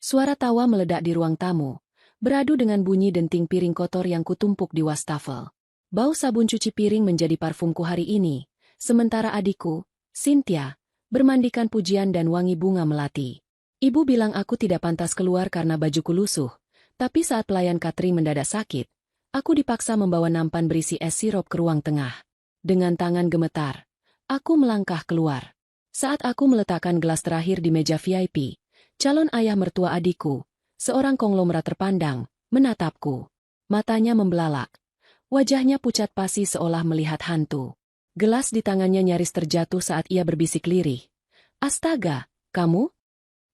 Suara tawa meledak di ruang tamu, beradu dengan bunyi denting piring kotor yang kutumpuk di wastafel. Bau sabun cuci piring menjadi parfumku hari ini, sementara adikku, Cynthia, bermandikan pujian dan wangi bunga melati. Ibu bilang aku tidak pantas keluar karena bajuku lusuh, tapi saat pelayan catering mendadak sakit, aku dipaksa membawa nampan berisi es sirup ke ruang tengah. Dengan tangan gemetar, aku melangkah keluar. Saat aku meletakkan gelas terakhir di meja VIP, calon ayah mertua adikku, seorang konglomerat terpandang, menatapku. Matanya membelalak. Wajahnya pucat pasi seolah melihat hantu. Gelas di tangannya nyaris terjatuh saat ia berbisik lirih. Astaga, kamu?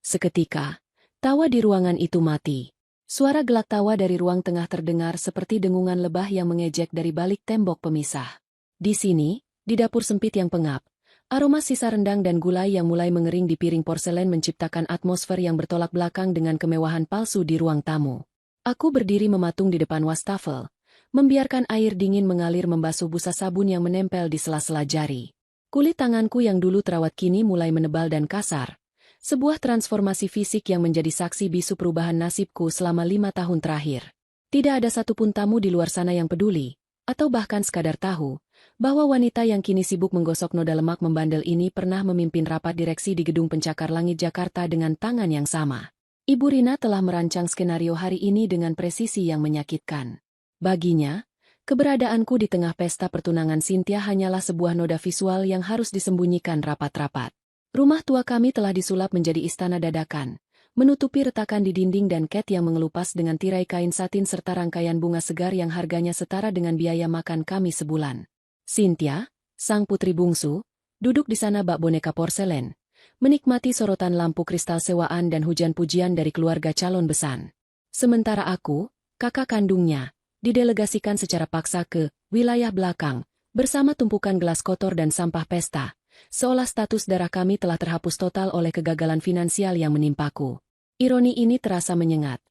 Seketika, tawa di ruangan itu mati. Suara gelak tawa dari ruang tengah terdengar seperti dengungan lebah yang mengejek dari balik tembok pemisah. Di sini, di dapur sempit yang pengap, aroma sisa rendang dan gulai yang mulai mengering di piring porselen menciptakan atmosfer yang bertolak belakang dengan kemewahan palsu di ruang tamu. Aku berdiri mematung di depan wastafel, membiarkan air dingin mengalir membasuh busa sabun yang menempel di sela-sela jari. Kulit tanganku yang dulu terawat kini mulai menebal dan kasar. Sebuah transformasi fisik yang menjadi saksi bisu perubahan nasibku selama 5 tahun terakhir. Tidak ada satupun tamu di luar sana yang peduli, atau bahkan sekadar tahu, bahwa wanita yang kini sibuk menggosok noda lemak membandel ini pernah memimpin rapat direksi di Gedung Pencakar Langit Jakarta dengan tangan yang sama. Ibu Rina telah merancang skenario hari ini dengan presisi yang menyakitkan. Baginya, keberadaanku di tengah pesta pertunangan Cynthia hanyalah sebuah noda visual yang harus disembunyikan rapat-rapat. Rumah tua kami telah disulap menjadi istana dadakan, menutupi retakan di dinding dan cat yang mengelupas dengan tirai kain satin serta rangkaian bunga segar yang harganya setara dengan biaya makan kami sebulan. Cynthia, sang putri bungsu, duduk di sana bak boneka porselen, menikmati sorotan lampu kristal sewaan dan hujan pujian dari keluarga calon besan. Sementara aku, kakak kandungnya, didelegasikan secara paksa ke wilayah belakang, bersama tumpukan gelas kotor dan sampah pesta. Seolah status darah kami telah terhapus total oleh kegagalan finansial yang menimpaku. Ironi ini terasa menyengat.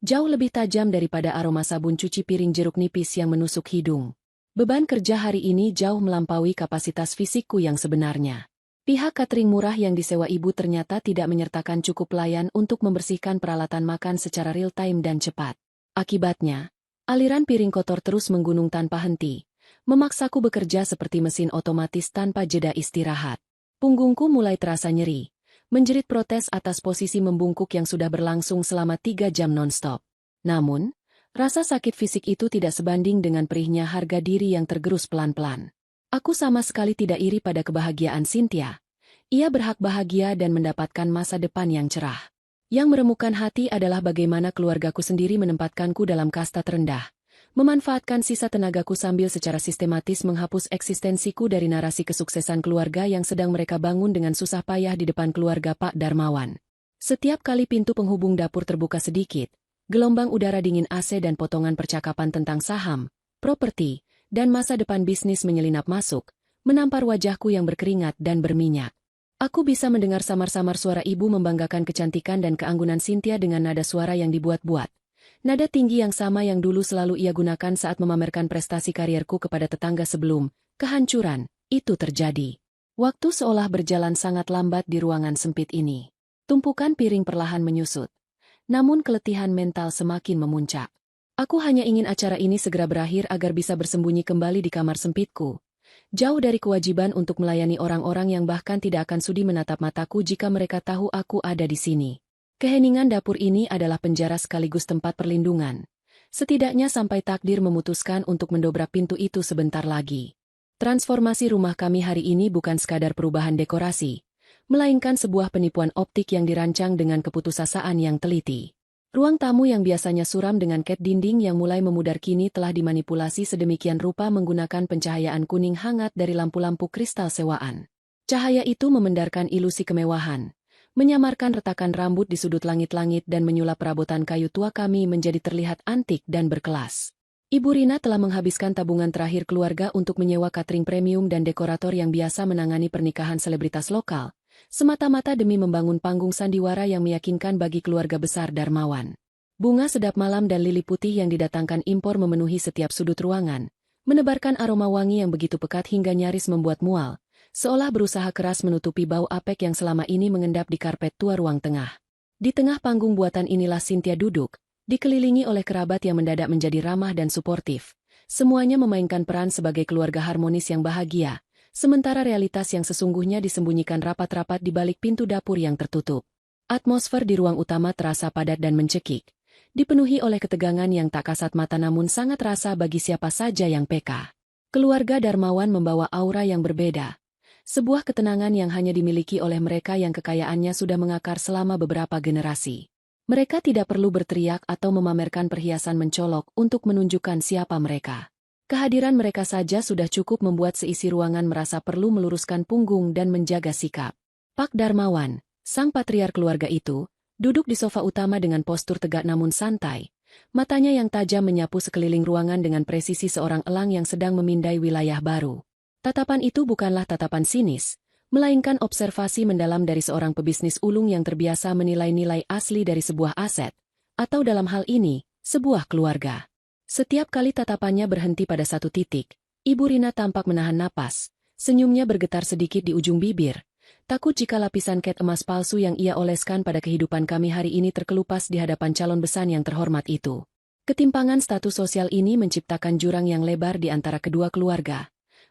Jauh lebih tajam daripada aroma sabun cuci piring jeruk nipis yang menusuk hidung. Beban kerja hari ini jauh melampaui kapasitas fisikku yang sebenarnya. Pihak catering murah yang disewa ibu ternyata tidak menyertakan cukup pelayan untuk membersihkan peralatan makan secara real-time dan cepat. Akibatnya, aliran piring kotor terus menggunung tanpa henti. Memaksaku bekerja seperti mesin otomatis tanpa jeda istirahat. Punggungku mulai terasa nyeri, menjerit protes atas posisi membungkuk yang sudah berlangsung selama 3 jam non-stop. Namun, rasa sakit fisik itu tidak sebanding dengan perihnya harga diri yang tergerus pelan-pelan. Aku sama sekali tidak iri pada kebahagiaan Cynthia. Ia berhak bahagia dan mendapatkan masa depan yang cerah. Yang meremukan hati adalah bagaimana keluargaku sendiri menempatkanku dalam kasta terendah. Memanfaatkan sisa tenagaku sambil secara sistematis menghapus eksistensiku dari narasi kesuksesan keluarga yang sedang mereka bangun dengan susah payah di depan keluarga Pak Darmawan. Setiap kali pintu penghubung dapur terbuka sedikit, gelombang udara dingin AC dan potongan percakapan tentang saham, properti, dan masa depan bisnis menyelinap masuk, menampar wajahku yang berkeringat dan berminyak. Aku bisa mendengar samar-samar suara ibu membanggakan kecantikan dan keanggunan Cynthia dengan nada suara yang dibuat-buat. Nada tinggi yang sama yang dulu selalu ia gunakan saat memamerkan prestasi karierku kepada tetangga sebelum kehancuran itu terjadi. Waktu seolah berjalan sangat lambat di ruangan sempit ini. Tumpukan piring perlahan menyusut. Namun keletihan mental semakin memuncak. Aku hanya ingin acara ini segera berakhir agar bisa bersembunyi kembali di kamar sempitku. Jauh dari kewajiban untuk melayani orang-orang yang bahkan tidak akan sudi menatap mataku jika mereka tahu aku ada di sini. Keheningan dapur ini adalah penjara sekaligus tempat perlindungan. Setidaknya sampai takdir memutuskan untuk mendobrak pintu itu sebentar lagi. Transformasi rumah kami hari ini bukan sekadar perubahan dekorasi, melainkan sebuah penipuan optik yang dirancang dengan keputusasaan yang teliti. Ruang tamu yang biasanya suram dengan cat dinding yang mulai memudar kini telah dimanipulasi sedemikian rupa menggunakan pencahayaan kuning hangat dari lampu-lampu kristal sewaan. Cahaya itu memendarkan ilusi kemewahan, menyamarkan retakan rambut di sudut langit-langit dan menyulap perabotan kayu tua kami menjadi terlihat antik dan berkelas. Ibu Rina telah menghabiskan tabungan terakhir keluarga untuk menyewa catering premium dan dekorator yang biasa menangani pernikahan selebritas lokal, semata-mata demi membangun panggung sandiwara yang meyakinkan bagi keluarga besar Darmawan. Bunga sedap malam dan lili putih yang didatangkan impor memenuhi setiap sudut ruangan, menebarkan aroma wangi yang begitu pekat hingga nyaris membuat mual, seolah berusaha keras menutupi bau apek yang selama ini mengendap di karpet tua ruang tengah. Di tengah panggung buatan inilah Cynthia duduk, dikelilingi oleh kerabat yang mendadak menjadi ramah dan suportif. Semuanya memainkan peran sebagai keluarga harmonis yang bahagia, sementara realitas yang sesungguhnya disembunyikan rapat-rapat di balik pintu dapur yang tertutup. Atmosfer di ruang utama terasa padat dan mencekik, dipenuhi oleh ketegangan yang tak kasat mata namun sangat terasa bagi siapa saja yang peka. Keluarga Darmawan membawa aura yang berbeda. Sebuah ketenangan yang hanya dimiliki oleh mereka yang kekayaannya sudah mengakar selama beberapa generasi. Mereka tidak perlu berteriak atau memamerkan perhiasan mencolok untuk menunjukkan siapa mereka. Kehadiran mereka saja sudah cukup membuat seisi ruangan merasa perlu meluruskan punggung dan menjaga sikap. Pak Darmawan, sang patriark keluarga itu, duduk di sofa utama dengan postur tegak namun santai. Matanya yang tajam menyapu sekeliling ruangan dengan presisi seorang elang yang sedang memindai wilayah baru. Tatapan itu bukanlah tatapan sinis, melainkan observasi mendalam dari seorang pebisnis ulung yang terbiasa menilai nilai asli dari sebuah aset, atau dalam hal ini, sebuah keluarga. Setiap kali tatapannya berhenti pada satu titik, Ibu Rina tampak menahan napas, senyumnya bergetar sedikit di ujung bibir, takut jika lapisan cat emas palsu yang ia oleskan pada kehidupan kami hari ini terkelupas di hadapan calon besan yang terhormat itu. Ketimpangan status sosial ini menciptakan jurang yang lebar di antara kedua keluarga.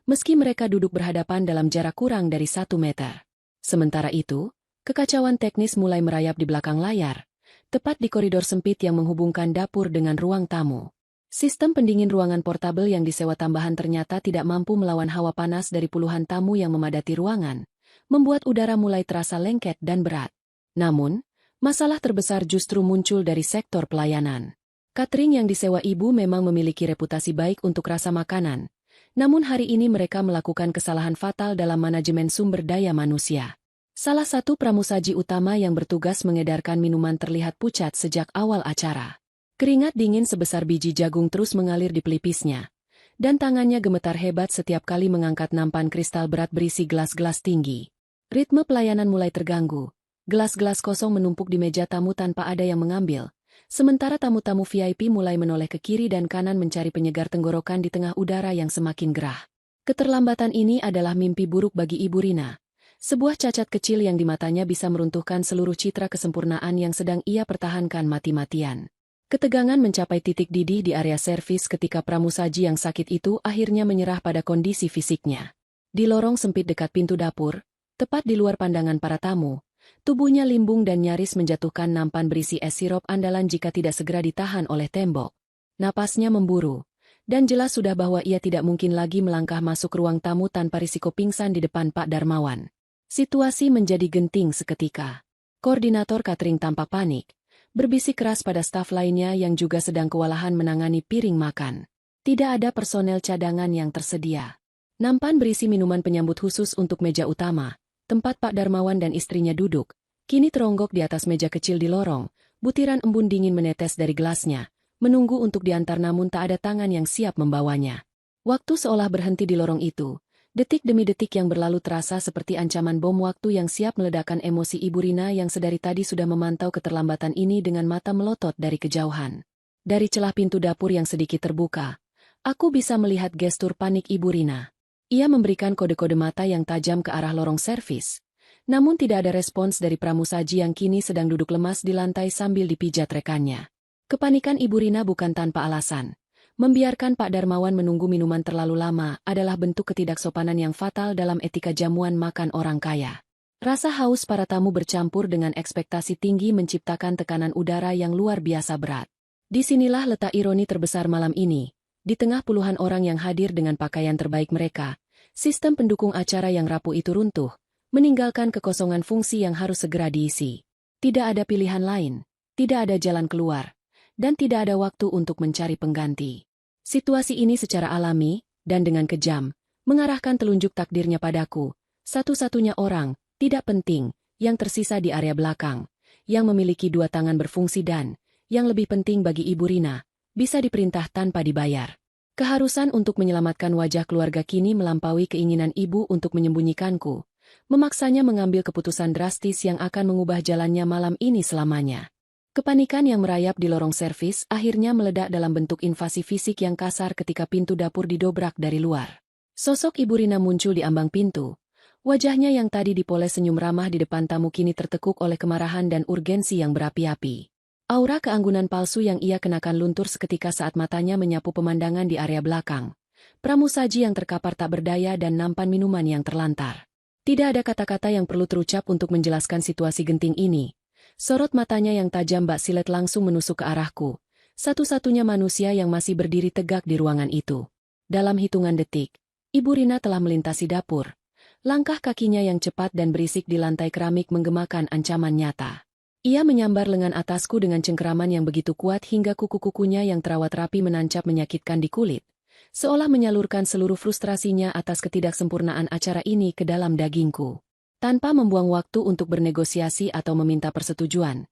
Meski mereka duduk berhadapan dalam jarak kurang dari 1 meter. Sementara itu, kekacauan teknis mulai merayap di belakang layar, tepat di koridor sempit yang menghubungkan dapur dengan ruang tamu. Sistem pendingin ruangan portabel yang disewa tambahan ternyata tidak mampu melawan hawa panas dari puluhan tamu yang memadati ruangan, membuat udara mulai terasa lengket dan berat. Namun, masalah terbesar justru muncul dari sektor pelayanan. Catering yang disewa ibu memang memiliki reputasi baik untuk rasa makanan. Namun hari ini mereka melakukan kesalahan fatal dalam manajemen sumber daya manusia. Salah satu pramusaji utama yang bertugas mengedarkan minuman terlihat pucat sejak awal acara. Keringat dingin sebesar biji jagung terus mengalir di pelipisnya, dan tangannya gemetar hebat setiap kali mengangkat nampan kristal berat berisi gelas-gelas tinggi. Ritme pelayanan mulai terganggu, gelas-gelas kosong menumpuk di meja tamu tanpa ada yang mengambil. Sementara tamu-tamu VIP mulai menoleh ke kiri dan kanan mencari penyegar tenggorokan di tengah udara yang semakin gerah. Keterlambatan ini adalah mimpi buruk bagi Ibu Rina. Sebuah cacat kecil yang di matanya bisa meruntuhkan seluruh citra kesempurnaan yang sedang ia pertahankan mati-matian. Ketegangan mencapai titik didih di area servis ketika pramusaji yang sakit itu akhirnya menyerah pada kondisi fisiknya. Di lorong sempit dekat pintu dapur, tepat di luar pandangan para tamu, tubuhnya limbung dan nyaris menjatuhkan nampan berisi es sirop andalan jika tidak segera ditahan oleh tembok. Napasnya memburu, dan jelas sudah bahwa ia tidak mungkin lagi melangkah masuk ruang tamu tanpa risiko pingsan di depan Pak Darmawan. Situasi menjadi genting seketika. Koordinator catering tampak panik, berbisik keras pada staf lainnya yang juga sedang kewalahan menangani piring makan. Tidak ada personel cadangan yang tersedia. Nampan berisi minuman penyambut khusus untuk meja utama, tempat Pak Darmawan dan istrinya duduk, kini teronggok di atas meja kecil di lorong, butiran embun dingin menetes dari gelasnya, menunggu untuk diantar namun tak ada tangan yang siap membawanya. Waktu seolah berhenti di lorong itu, detik demi detik yang berlalu terasa seperti ancaman bom waktu yang siap meledakkan emosi Ibu Rina yang sedari tadi sudah memantau keterlambatan ini dengan mata melotot dari kejauhan. Dari celah pintu dapur yang sedikit terbuka, aku bisa melihat gestur panik Ibu Rina. Ia memberikan kode-kode mata yang tajam ke arah lorong servis. Namun tidak ada respons dari pramusaji yang kini sedang duduk lemas di lantai sambil dipijat rekannya. Kepanikan Ibu Rina bukan tanpa alasan. Membiarkan Pak Darmawan menunggu minuman terlalu lama adalah bentuk ketidaksopanan yang fatal dalam etika jamuan makan orang kaya. Rasa haus para tamu bercampur dengan ekspektasi tinggi menciptakan tekanan udara yang luar biasa berat. Disinilah letak ironi terbesar malam ini. Di tengah puluhan orang yang hadir dengan pakaian terbaik mereka, sistem pendukung acara yang rapuh itu runtuh, meninggalkan kekosongan fungsi yang harus segera diisi. Tidak ada pilihan lain, tidak ada jalan keluar, dan tidak ada waktu untuk mencari pengganti. Situasi ini secara alami, dan dengan kejam, mengarahkan telunjuk takdirnya padaku, satu-satunya orang, tidak penting, yang tersisa di area belakang, yang memiliki 2 tangan berfungsi dan, yang lebih penting bagi Ibu Rina, bisa diperintah tanpa dibayar. Keharusan untuk menyelamatkan wajah keluarga kini melampaui keinginan ibu untuk menyembunyikanku, memaksanya mengambil keputusan drastis yang akan mengubah jalannya malam ini selamanya. Kepanikan yang merayap di lorong servis akhirnya meledak dalam bentuk invasi fisik yang kasar ketika pintu dapur didobrak dari luar. Sosok Ibu Rina muncul di ambang pintu, Wajahnya yang tadi dipoles senyum ramah di depan tamu kini tertekuk oleh kemarahan dan urgensi yang berapi-api. Aura keanggunan palsu yang ia kenakan luntur seketika saat matanya menyapu pemandangan di area belakang. Pramusaji yang terkapar tak berdaya dan nampan minuman yang terlantar. Tidak ada kata-kata yang perlu terucap untuk menjelaskan situasi genting ini. Sorot matanya yang tajam Mbak Silet langsung menusuk ke arahku. Satu-satunya manusia yang masih berdiri tegak di ruangan itu. Dalam hitungan detik, Ibu Rina telah melintasi dapur. Langkah kakinya yang cepat dan berisik di lantai keramik menggemakan ancaman nyata. Ia menyambar lengan atasku dengan cengkeraman yang begitu kuat hingga kuku-kukunya yang terawat rapi menancap menyakitkan di kulit. Seolah menyalurkan seluruh frustrasinya atas ketidaksempurnaan acara ini ke dalam dagingku. Tanpa membuang waktu untuk bernegosiasi atau meminta persetujuan,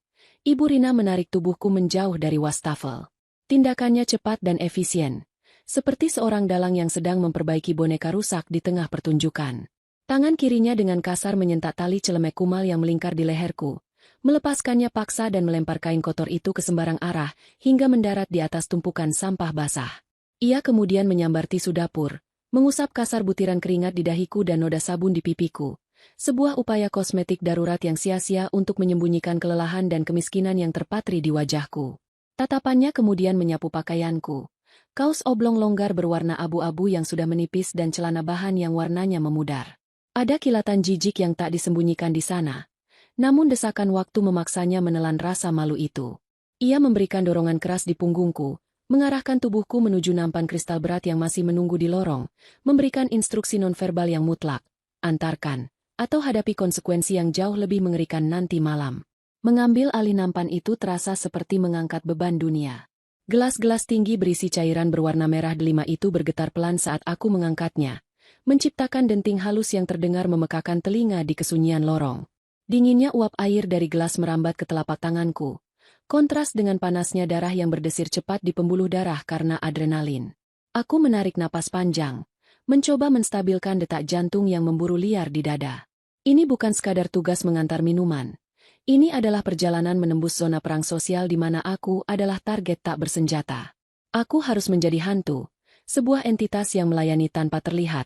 Ibu Rina menarik tubuhku menjauh dari wastafel. Tindakannya cepat dan efisien, seperti seorang dalang yang sedang memperbaiki boneka rusak di tengah pertunjukan. Tangan kirinya dengan kasar menyentak tali celemek kumal yang melingkar di leherku, melepaskannya paksa dan melempar kain kotor itu ke sembarang arah hingga mendarat di atas tumpukan sampah basah. Ia kemudian menyambar tisu dapur, mengusap kasar butiran keringat di dahiku dan noda sabun di pipiku. Sebuah upaya kosmetik darurat yang sia-sia untuk menyembunyikan kelelahan dan kemiskinan yang terpatri di wajahku. Tatapannya kemudian menyapu pakaianku. Kaos oblong longgar berwarna abu-abu yang sudah menipis dan celana bahan yang warnanya memudar. Ada kilatan jijik yang tak disembunyikan di sana. Namun desakan waktu memaksanya menelan rasa malu itu. Ia memberikan dorongan keras di punggungku, mengarahkan tubuhku menuju nampan kristal berat yang masih menunggu di lorong, memberikan instruksi nonverbal yang mutlak. Antarkan, atau hadapi konsekuensi yang jauh lebih mengerikan nanti malam. Mengambil alih nampan itu terasa seperti mengangkat beban dunia. Gelas-gelas tinggi berisi cairan berwarna merah delima itu bergetar pelan saat aku mengangkatnya, menciptakan denting halus yang terdengar memekakan telinga di kesunyian lorong. Dinginnya uap air dari gelas merambat ke telapak tanganku, kontras dengan panasnya darah yang berdesir cepat di pembuluh darah karena adrenalin. Aku menarik napas panjang, mencoba menstabilkan detak jantung yang memburu liar di dada. Ini bukan sekadar tugas mengantar minuman. Ini adalah perjalanan menembus zona perang sosial di mana aku adalah target tak bersenjata. Aku harus menjadi hantu, sebuah entitas yang melayani tanpa terlihat,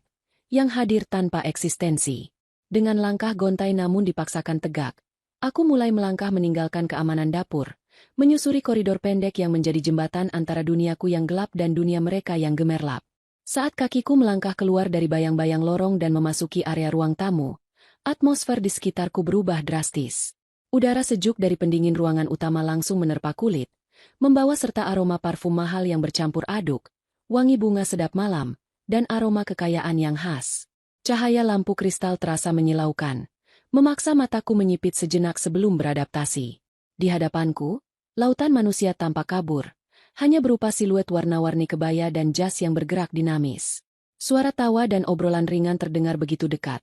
yang hadir tanpa eksistensi. Dengan langkah gontai namun dipaksakan tegak, aku mulai melangkah meninggalkan keamanan dapur, menyusuri koridor pendek yang menjadi jembatan antara duniaku yang gelap dan dunia mereka yang gemerlap. Saat kakiku melangkah keluar dari bayang-bayang lorong dan memasuki area ruang tamu, atmosfer di sekitarku berubah drastis. Udara sejuk dari pendingin ruangan utama langsung menerpa kulit, membawa serta aroma parfum mahal yang bercampur aduk, wangi bunga sedap malam, dan aroma kekayaan yang khas. Cahaya lampu kristal terasa menyilaukan, memaksa mataku menyipit sejenak sebelum beradaptasi. Di hadapanku, lautan manusia tanpa kabur, hanya berupa siluet warna-warni kebaya dan jas yang bergerak dinamis. Suara tawa dan obrolan ringan terdengar begitu dekat,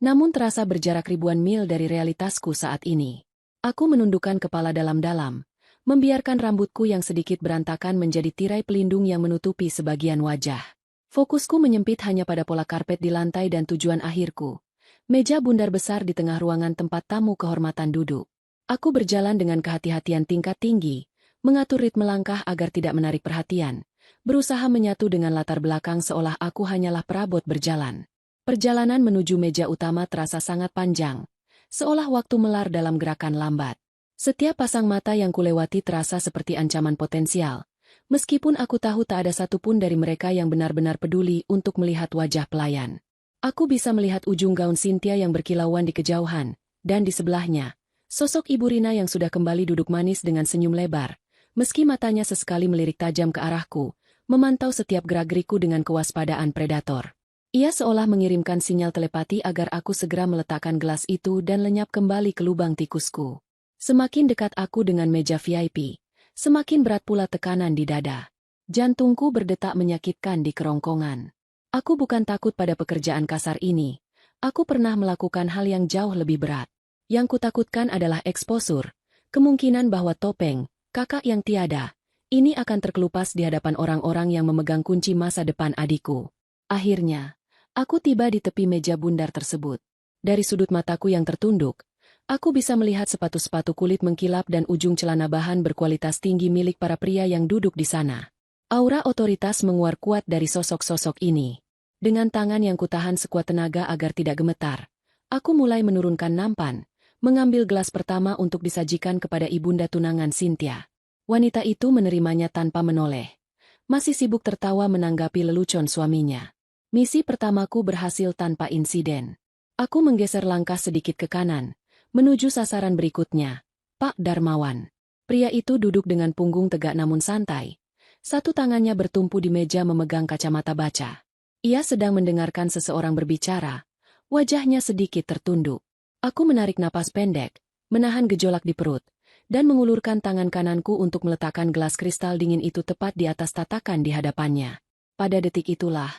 namun terasa berjarak ribuan mil dari realitasku saat ini. Aku menundukkan kepala dalam-dalam, membiarkan rambutku yang sedikit berantakan menjadi tirai pelindung yang menutupi sebagian wajah. Fokusku menyempit hanya pada pola karpet di lantai dan tujuan akhirku, meja bundar besar di tengah ruangan tempat tamu kehormatan duduk. Aku berjalan dengan kehati-hatian tingkat tinggi, mengatur ritme langkah agar tidak menarik perhatian, berusaha menyatu dengan latar belakang seolah aku hanyalah perabot berjalan. Perjalanan menuju meja utama terasa sangat panjang, seolah waktu melar dalam gerakan lambat. Setiap pasang mata yang kulewati terasa seperti ancaman potensial, meskipun aku tahu tak ada satupun dari mereka yang benar-benar peduli untuk melihat wajah pelayan. Aku bisa melihat ujung gaun Cynthia yang berkilauan di kejauhan, dan di sebelahnya, sosok Ibu Rina yang sudah kembali duduk manis dengan senyum lebar, meski matanya sesekali melirik tajam ke arahku, memantau setiap gerak-geriku dengan kewaspadaan predator. Ia seolah mengirimkan sinyal telepati agar aku segera meletakkan gelas itu dan lenyap kembali ke lubang tikusku. Semakin dekat aku dengan meja VIP, semakin berat pula tekanan di dada. Jantungku berdetak menyakitkan di kerongkongan. Aku bukan takut pada pekerjaan kasar ini. Aku pernah melakukan hal yang jauh lebih berat. Yang kutakutkan adalah eksposur, kemungkinan bahwa topeng, kakak yang tiada, ini akan terkelupas di hadapan orang-orang yang memegang kunci masa depan adikku. Akhirnya, aku tiba di tepi meja bundar tersebut. Dari sudut mataku yang tertunduk, aku bisa melihat sepatu-sepatu kulit mengkilap dan ujung celana bahan berkualitas tinggi milik para pria yang duduk di sana. Aura otoritas menguar kuat dari sosok-sosok ini. Dengan tangan yang kutahan sekuat tenaga agar tidak gemetar, Aku mulai menurunkan nampan, mengambil gelas pertama untuk disajikan kepada ibunda tunangan Cynthia. Wanita itu menerimanya tanpa menoleh. Masih sibuk tertawa menanggapi lelucon suaminya. Misi pertamaku berhasil tanpa insiden. Aku menggeser langkah sedikit ke kanan, menuju sasaran berikutnya, Pak Darmawan. Pria itu duduk dengan punggung tegak namun santai. Satu tangannya bertumpu di meja memegang kacamata baca. Ia sedang mendengarkan seseorang berbicara. Wajahnya sedikit tertunduk. Aku menarik napas pendek, menahan gejolak di perut, dan mengulurkan tangan kananku untuk meletakkan gelas kristal dingin itu tepat di atas tatakan di hadapannya. Pada detik itulah,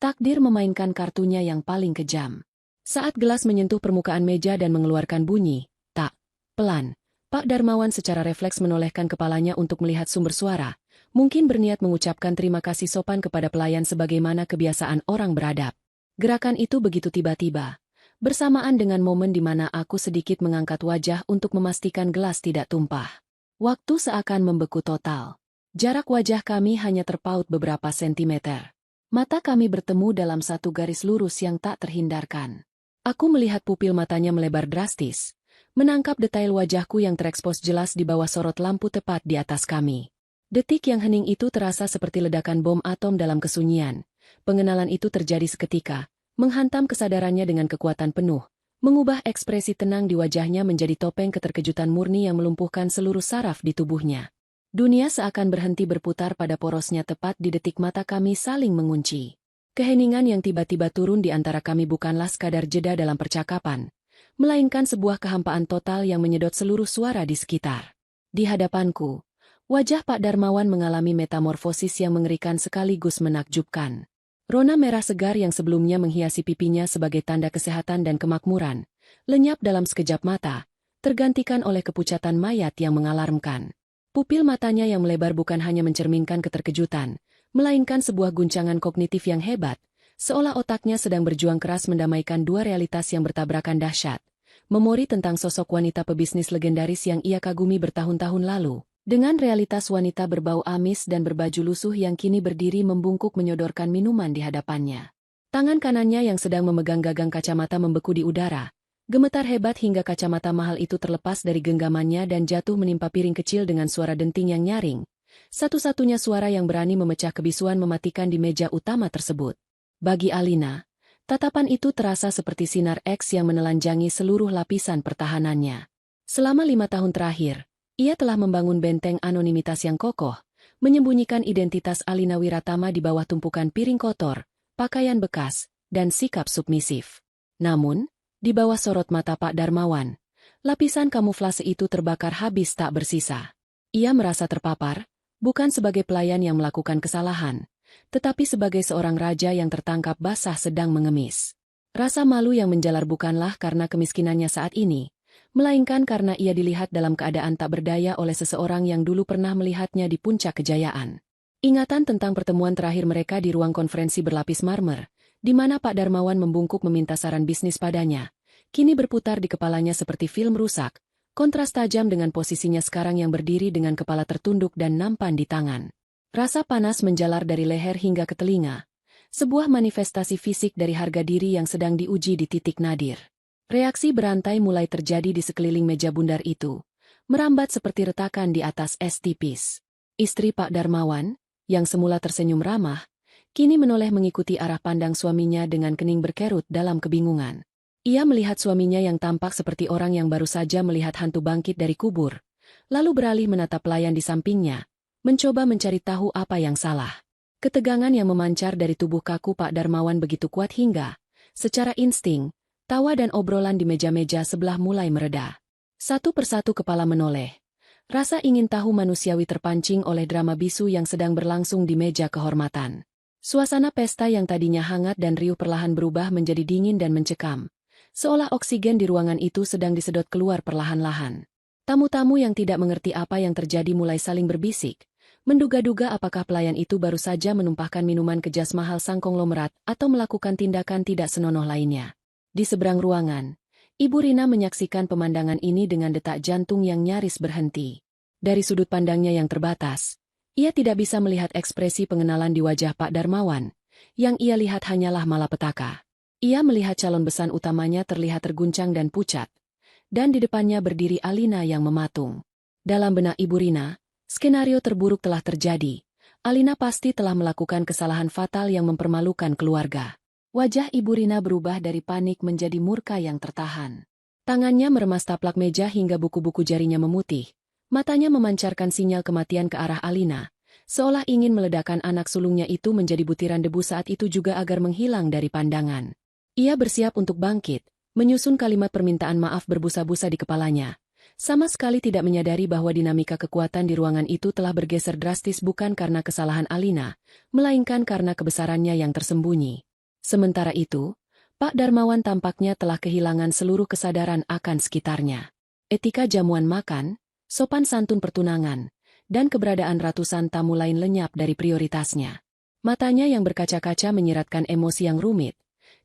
takdir memainkan kartunya yang paling kejam. Saat gelas menyentuh permukaan meja dan mengeluarkan bunyi, tak, pelan, Pak Darmawan secara refleks menolehkan kepalanya untuk melihat sumber suara, mungkin berniat mengucapkan terima kasih sopan kepada pelayan sebagaimana kebiasaan orang beradab. Gerakan itu begitu tiba-tiba, bersamaan dengan momen di mana aku sedikit mengangkat wajah untuk memastikan gelas tidak tumpah. Waktu seakan membeku total. Jarak wajah kami hanya terpaut beberapa sentimeter. Mata kami bertemu dalam satu garis lurus yang tak terhindarkan. Aku melihat pupil matanya melebar drastis, menangkap detail wajahku yang terekspos jelas di bawah sorot lampu tepat di atas kami. Detik yang hening itu terasa seperti ledakan bom atom dalam kesunyian. Pengenalan itu terjadi seketika, menghantam kesadarannya dengan kekuatan penuh, mengubah ekspresi tenang di wajahnya menjadi topeng keterkejutan murni yang melumpuhkan seluruh saraf di tubuhnya. Dunia seakan berhenti berputar pada porosnya tepat di detik mata kami saling mengunci. Keheningan yang tiba-tiba turun di antara kami bukanlah sekadar jeda dalam percakapan, melainkan sebuah kehampaan total yang menyedot seluruh suara di sekitar. Di hadapanku, wajah Pak Darmawan mengalami metamorfosis yang mengerikan sekaligus menakjubkan. Rona merah segar yang sebelumnya menghiasi pipinya sebagai tanda kesehatan dan kemakmuran, lenyap dalam sekejap mata, tergantikan oleh kepucatan mayat yang mengalarmkan. Pupil matanya yang melebar bukan hanya mencerminkan keterkejutan, melainkan sebuah guncangan kognitif yang hebat, seolah otaknya sedang berjuang keras mendamaikan dua realitas yang bertabrakan dahsyat. Memori tentang sosok wanita pebisnis legendaris yang ia kagumi bertahun-tahun lalu, dengan realitas wanita berbau amis dan berbaju lusuh yang kini berdiri membungkuk menyodorkan minuman di hadapannya. Tangan kanannya yang sedang memegang gagang kacamata membeku di udara, gemetar hebat hingga kacamata mahal itu terlepas dari genggamannya dan jatuh menimpa piring kecil dengan suara denting yang nyaring. Satu-satunya suara yang berani memecah kebisuan mematikan di meja utama tersebut. Bagi Alina, tatapan itu terasa seperti sinar X yang menelanjangi seluruh lapisan pertahanannya. Selama 5 tahun terakhir, ia telah membangun benteng anonimitas yang kokoh, menyembunyikan identitas Alina Wiratama di bawah tumpukan piring kotor, pakaian bekas, dan sikap submisif. Namun, di bawah sorot mata Pak Darmawan, lapisan kamuflase itu terbakar habis tak bersisa. Ia merasa terpapar, bukan sebagai pelayan yang melakukan kesalahan, tetapi sebagai seorang raja yang tertangkap basah sedang mengemis. Rasa malu yang menjalar bukanlah karena kemiskinannya saat ini, melainkan karena ia dilihat dalam keadaan tak berdaya oleh seseorang yang dulu pernah melihatnya di puncak kejayaan. Ingatan tentang pertemuan terakhir mereka di ruang konferensi berlapis marmer, di mana Pak Darmawan membungkuk meminta saran bisnis padanya, kini berputar di kepalanya seperti film rusak, kontras tajam dengan posisinya sekarang yang berdiri dengan kepala tertunduk dan nampan di tangan. Rasa panas menjalar dari leher hingga ke telinga, sebuah manifestasi fisik dari harga diri yang sedang diuji di titik nadir. Reaksi berantai mulai terjadi di sekeliling meja bundar itu, merambat seperti retakan di atas es tipis. Istri Pak Darmawan, yang semula tersenyum ramah, kini menoleh mengikuti arah pandang suaminya dengan kening berkerut dalam kebingungan. Ia melihat suaminya yang tampak seperti orang yang baru saja melihat hantu bangkit dari kubur, lalu beralih menatap pelayan di sampingnya, mencoba mencari tahu apa yang salah. Ketegangan yang memancar dari tubuh kaku Pak Darmawan begitu kuat hingga, secara insting, tawa dan obrolan di meja-meja sebelah mulai mereda. Satu persatu kepala menoleh. Rasa ingin tahu manusiawi terpancing oleh drama bisu yang sedang berlangsung di meja kehormatan. Suasana pesta yang tadinya hangat dan riuh perlahan berubah menjadi dingin dan mencekam, seolah oksigen di ruangan itu sedang disedot keluar perlahan-lahan. Tamu-tamu yang tidak mengerti apa yang terjadi mulai saling berbisik, menduga-duga apakah pelayan itu baru saja menumpahkan minuman ke jas mahal sang konglomerat atau melakukan tindakan tidak senonoh lainnya. Di seberang ruangan, Ibu Rina menyaksikan pemandangan ini dengan detak jantung yang nyaris berhenti. Dari sudut pandangnya yang terbatas, ia tidak bisa melihat ekspresi pengenalan di wajah Pak Darmawan. Yang ia lihat hanyalah malapetaka. Ia melihat calon besan utamanya terlihat terguncang dan pucat, dan di depannya berdiri Alina yang mematung. Dalam benak Ibu Rina, skenario terburuk telah terjadi. Alina pasti telah melakukan kesalahan fatal yang mempermalukan keluarga. Wajah Ibu Rina berubah dari panik menjadi murka yang tertahan. Tangannya meremas taplak meja hingga buku-buku jarinya memutih. Matanya memancarkan sinyal kematian ke arah Alina, seolah ingin meledakkan anak sulungnya itu menjadi butiran debu saat itu juga agar menghilang dari pandangan. Ia bersiap untuk bangkit, menyusun kalimat permintaan maaf berbusa-busa di kepalanya. Sama sekali tidak menyadari bahwa dinamika kekuatan di ruangan itu telah bergeser drastis bukan karena kesalahan Alina, melainkan karena kebesarannya yang tersembunyi. Sementara itu, Pak Darmawan tampaknya telah kehilangan seluruh kesadaran akan sekitarnya. Etika jamuan makan, sopan santun pertunangan, dan keberadaan ratusan tamu lain lenyap dari prioritasnya. Matanya yang berkaca-kaca menyiratkan emosi yang rumit,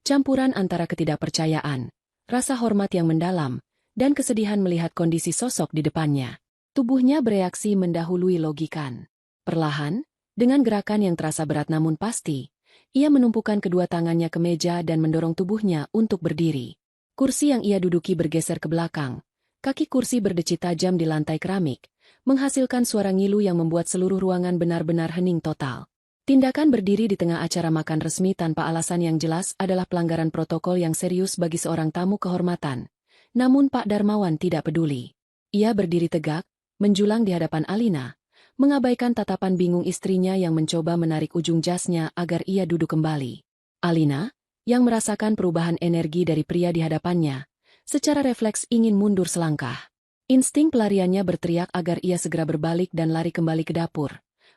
campuran antara ketidakpercayaan, rasa hormat yang mendalam, dan kesedihan melihat kondisi sosok di depannya. Tubuhnya bereaksi mendahului logikan. Perlahan, dengan gerakan yang terasa berat namun pasti, ia menumpukan kedua tangannya ke meja dan mendorong tubuhnya untuk berdiri. Kursi yang ia duduki bergeser ke belakang. Kaki kursi berdecit tajam di lantai keramik, menghasilkan suara ngilu yang membuat seluruh ruangan benar-benar hening total. Tindakan berdiri di tengah acara makan resmi tanpa alasan yang jelas adalah pelanggaran protokol yang serius bagi seorang tamu kehormatan. Namun Pak Darmawan tidak peduli. Ia berdiri tegak, menjulang di hadapan Alina, mengabaikan tatapan bingung istrinya yang mencoba menarik ujung jasnya agar ia duduk kembali. Alina, yang merasakan perubahan energi dari pria di hadapannya, secara refleks ingin mundur selangkah. Insting pelariannya berteriak agar ia segera berbalik dan lari kembali ke dapur,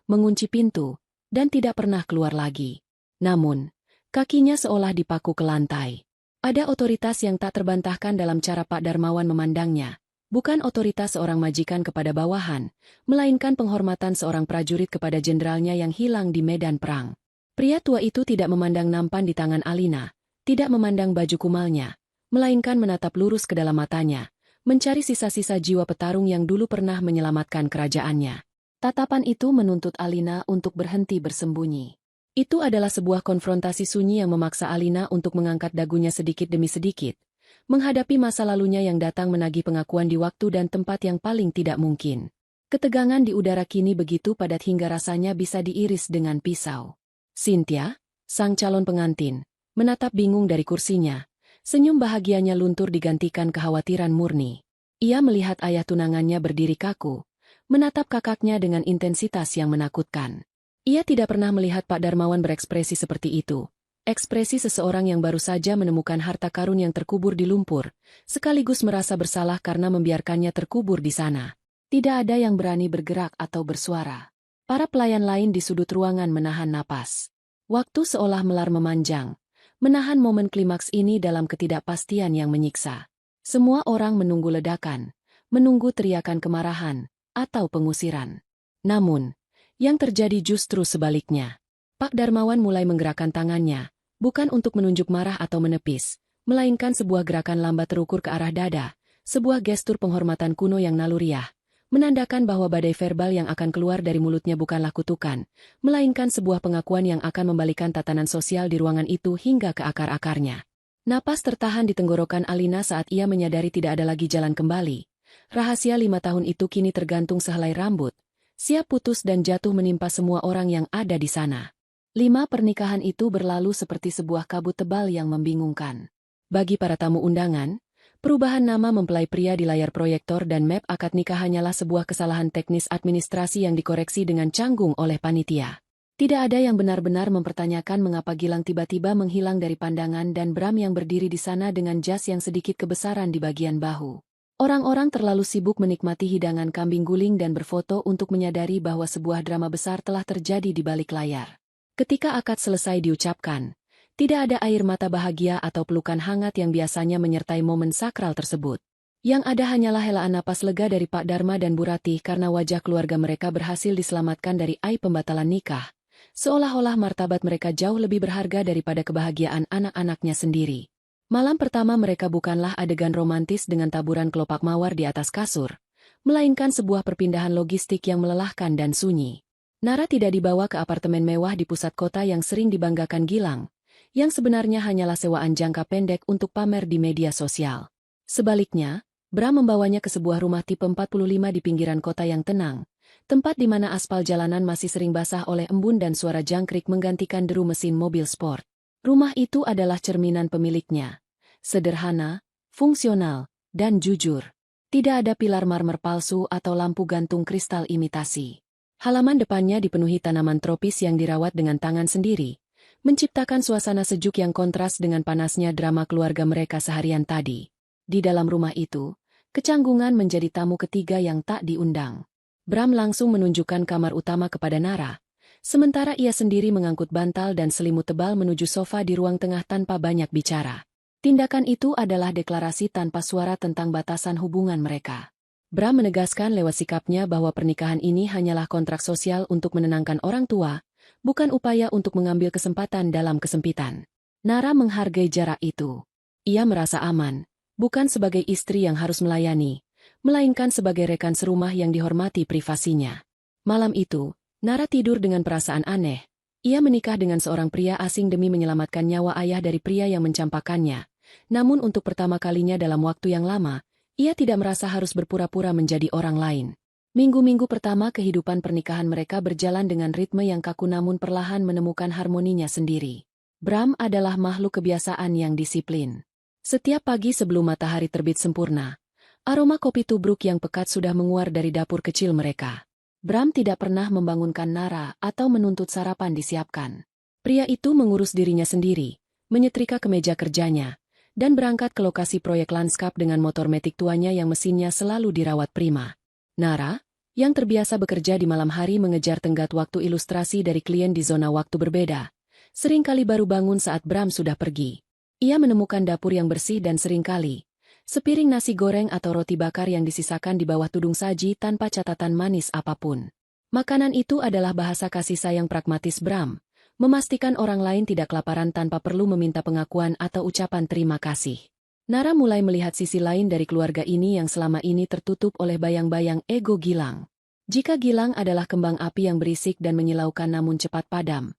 mengunci pintu, dan tidak pernah keluar lagi. Namun, kakinya seolah dipaku ke lantai. Ada otoritas yang tak terbantahkan dalam cara Pak Darmawan memandangnya. Bukan otoritas seorang majikan kepada bawahan, melainkan penghormatan seorang prajurit kepada jenderalnya yang hilang di medan perang. Pria tua itu tidak memandang nampan di tangan Alina, tidak memandang baju kumalnya, melainkan menatap lurus ke dalam matanya, mencari sisa-sisa jiwa petarung yang dulu pernah menyelamatkan kerajaannya. Tatapan itu menuntut Alina untuk berhenti bersembunyi. Itu adalah sebuah konfrontasi sunyi yang memaksa Alina untuk mengangkat dagunya sedikit demi sedikit, menghadapi masa lalunya yang datang menagih pengakuan di waktu dan tempat yang paling tidak mungkin. Ketegangan di udara kini begitu padat hingga rasanya bisa diiris dengan pisau. Cynthia, sang calon pengantin, menatap bingung dari kursinya. Senyum bahagianya luntur digantikan kekhawatiran murni. Ia melihat ayah tunangannya berdiri kaku, menatap kakaknya dengan intensitas yang menakutkan. Ia tidak pernah melihat Pak Darmawan berekspresi seperti itu. Ekspresi seseorang yang baru saja menemukan harta karun yang terkubur di lumpur, sekaligus merasa bersalah karena membiarkannya terkubur di sana. Tidak ada yang berani bergerak atau bersuara. Para pelayan lain di sudut ruangan menahan napas. Waktu seolah melar memanjang, menahan momen klimaks ini dalam ketidakpastian yang menyiksa. Semua orang menunggu ledakan, menunggu teriakan kemarahan, atau pengusiran. Namun, yang terjadi justru sebaliknya. Pak Darmawan mulai menggerakkan tangannya, bukan untuk menunjuk marah atau menepis, melainkan sebuah gerakan lambat terukur ke arah dada, sebuah gestur penghormatan kuno yang naluriah, menandakan bahwa badai verbal yang akan keluar dari mulutnya bukanlah kutukan, melainkan sebuah pengakuan yang akan membalikan tatanan sosial di ruangan itu hingga ke akar-akarnya. Napas tertahan di tenggorokan Alina saat ia menyadari tidak ada lagi jalan kembali. Rahasia 5 tahun itu kini tergantung sehelai rambut, siap putus dan jatuh menimpa semua orang yang ada di sana. 5 pernikahan itu berlalu seperti sebuah kabut tebal yang membingungkan. Bagi para tamu undangan, perubahan nama mempelai pria di layar proyektor dan map akad nikah hanyalah sebuah kesalahan teknis administrasi yang dikoreksi dengan canggung oleh panitia. Tidak ada yang benar-benar mempertanyakan mengapa Gilang tiba-tiba menghilang dari pandangan dan Bram yang berdiri di sana dengan jas yang sedikit kebesaran di bagian bahu. Orang-orang terlalu sibuk menikmati hidangan kambing guling dan berfoto untuk menyadari bahwa sebuah drama besar telah terjadi di balik layar. Ketika akad selesai diucapkan, tidak ada air mata bahagia atau pelukan hangat yang biasanya menyertai momen sakral tersebut. Yang ada hanyalah helaan napas lega dari Pak Darma dan Bu Ratih karena wajah keluarga mereka berhasil diselamatkan dari aib pembatalan nikah, seolah-olah martabat mereka jauh lebih berharga daripada kebahagiaan anak-anaknya sendiri. Malam pertama mereka bukanlah adegan romantis dengan taburan kelopak mawar di atas kasur, melainkan sebuah perpindahan logistik yang melelahkan dan sunyi. Nara tidak dibawa ke apartemen mewah di pusat kota yang sering dibanggakan Gilang. yang sebenarnya hanyalah sewaan jangka pendek untuk pamer di media sosial. Sebaliknya, Bram membawanya ke sebuah rumah tipe 45 di pinggiran kota yang tenang, tempat di mana aspal jalanan masih sering basah oleh embun dan suara jangkrik menggantikan deru mesin mobil sport. Rumah itu adalah cerminan pemiliknya. Sederhana, fungsional, dan jujur. Tidak ada pilar marmer palsu atau lampu gantung kristal imitasi. Halaman depannya dipenuhi tanaman tropis yang dirawat dengan tangan sendiri, menciptakan suasana sejuk yang kontras dengan panasnya drama keluarga mereka seharian tadi. Di dalam rumah itu, kecanggungan menjadi tamu ketiga yang tak diundang. Bram langsung menunjukkan kamar utama kepada Nara, sementara ia sendiri mengangkut bantal dan selimut tebal menuju sofa di ruang tengah tanpa banyak bicara. Tindakan itu adalah deklarasi tanpa suara tentang batasan hubungan mereka. Bram menegaskan lewat sikapnya bahwa pernikahan ini hanyalah kontrak sosial untuk menenangkan orang tua, bukan upaya untuk mengambil kesempatan dalam kesempitan. Nara menghargai jarak itu. Ia merasa aman, bukan sebagai istri yang harus melayani, melainkan sebagai rekan serumah yang dihormati privasinya. Malam itu, Nara tidur dengan perasaan aneh. Ia menikah dengan seorang pria asing demi menyelamatkan nyawa ayah dari pria yang mencampakkannya. Namun untuk pertama kalinya dalam waktu yang lama, ia tidak merasa harus berpura-pura menjadi orang lain. Minggu-minggu pertama kehidupan pernikahan mereka berjalan dengan ritme yang kaku namun perlahan menemukan harmoninya sendiri. Bram adalah makhluk kebiasaan yang disiplin. Setiap pagi sebelum matahari terbit sempurna, aroma kopi tubruk yang pekat sudah menguar dari dapur kecil mereka. Bram tidak pernah membangunkan Nara atau menuntut sarapan disiapkan. Pria itu mengurus dirinya sendiri, menyetrika kemeja kerjanya, dan berangkat ke lokasi proyek lanskap dengan motor metik tuanya yang mesinnya selalu dirawat prima. Nara, yang terbiasa bekerja di malam hari mengejar tenggat waktu ilustrasi dari klien di zona waktu berbeda, seringkali baru bangun saat Bram sudah pergi. Ia menemukan dapur yang bersih dan seringkali sepiring nasi goreng atau roti bakar yang disisakan di bawah tudung saji tanpa catatan manis apapun. Makanan itu adalah bahasa kasih sayang pragmatis Bram, memastikan orang lain tidak kelaparan tanpa perlu meminta pengakuan atau ucapan terima kasih. Nara mulai melihat sisi lain dari keluarga ini yang selama ini tertutup oleh bayang-bayang ego Gilang. Jika Gilang adalah kembang api yang berisik dan menyilaukan namun cepat padam,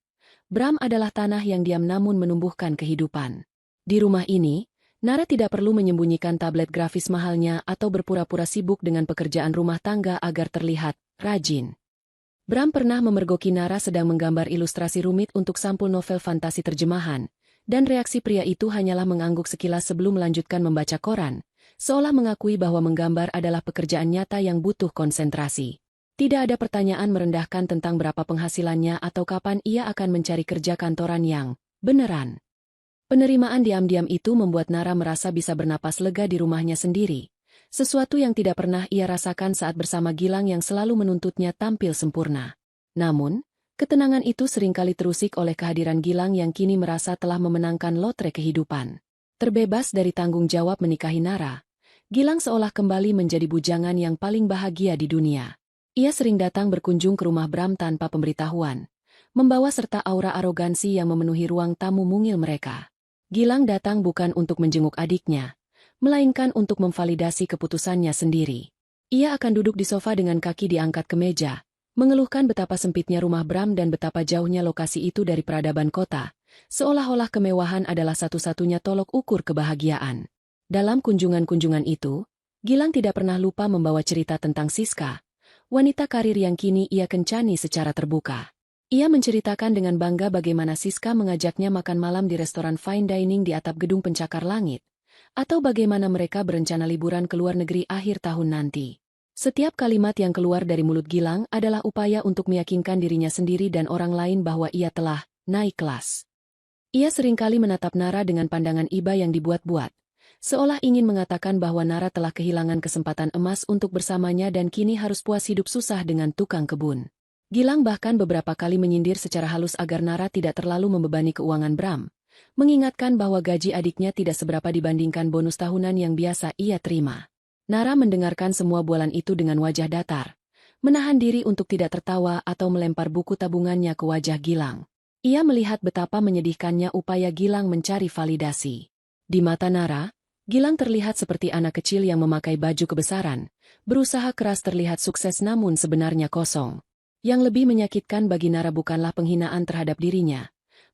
Bram adalah tanah yang diam namun menumbuhkan kehidupan. Di rumah ini, Nara tidak perlu menyembunyikan tablet grafis mahalnya atau berpura-pura sibuk dengan pekerjaan rumah tangga agar terlihat rajin. Bram pernah memergoki Nara sedang menggambar ilustrasi rumit untuk sampul novel fantasi terjemahan, dan reaksi pria itu hanyalah mengangguk sekilas sebelum melanjutkan membaca koran, seolah mengakui bahwa menggambar adalah pekerjaan nyata yang butuh konsentrasi. Tidak ada pertanyaan merendahkan tentang berapa penghasilannya atau kapan ia akan mencari kerja kantoran yang beneran. Penerimaan diam-diam itu membuat Nara merasa bisa bernapas lega di rumahnya sendiri, sesuatu yang tidak pernah ia rasakan saat bersama Gilang yang selalu menuntutnya tampil sempurna. Namun, ketenangan itu seringkali terusik oleh kehadiran Gilang yang kini merasa telah memenangkan lotre kehidupan. Terbebas dari tanggung jawab menikahi Nara, Gilang seolah kembali menjadi bujangan yang paling bahagia di dunia. Ia sering datang berkunjung ke rumah Bram tanpa pemberitahuan, membawa serta aura arogansi yang memenuhi ruang tamu mungil mereka. Gilang datang bukan untuk menjenguk adiknya, melainkan untuk memvalidasi keputusannya sendiri. Ia akan duduk di sofa dengan kaki diangkat ke meja, mengeluhkan betapa sempitnya rumah Bram dan betapa jauhnya lokasi itu dari peradaban kota, seolah-olah kemewahan adalah satu-satunya tolok ukur kebahagiaan. Dalam kunjungan-kunjungan itu, Gilang tidak pernah lupa membawa cerita tentang Siska, wanita karir yang kini ia kencani secara terbuka. Ia menceritakan dengan bangga bagaimana Siska mengajaknya makan malam di restoran fine dining di atap gedung pencakar langit, atau bagaimana mereka berencana liburan ke luar negeri akhir tahun nanti. Setiap kalimat yang keluar dari mulut Gilang adalah upaya untuk meyakinkan dirinya sendiri dan orang lain bahwa ia telah naik kelas. Ia seringkali menatap Nara dengan pandangan iba yang dibuat-buat, seolah ingin mengatakan bahwa Nara telah kehilangan kesempatan emas untuk bersamanya dan kini harus puas hidup susah dengan tukang kebun. Gilang bahkan beberapa kali menyindir secara halus agar Nara tidak terlalu membebani keuangan Bram, mengingatkan bahwa gaji adiknya tidak seberapa dibandingkan bonus tahunan yang biasa ia terima. Nara mendengarkan semua bualan itu dengan wajah datar, menahan diri untuk tidak tertawa atau melempar buku tabungannya ke wajah Gilang. Ia melihat betapa menyedihkannya upaya Gilang mencari validasi. Di mata Nara, Gilang terlihat seperti anak kecil yang memakai baju kebesaran, berusaha keras terlihat sukses namun sebenarnya kosong. Yang lebih menyakitkan bagi Nara bukanlah penghinaan terhadap dirinya,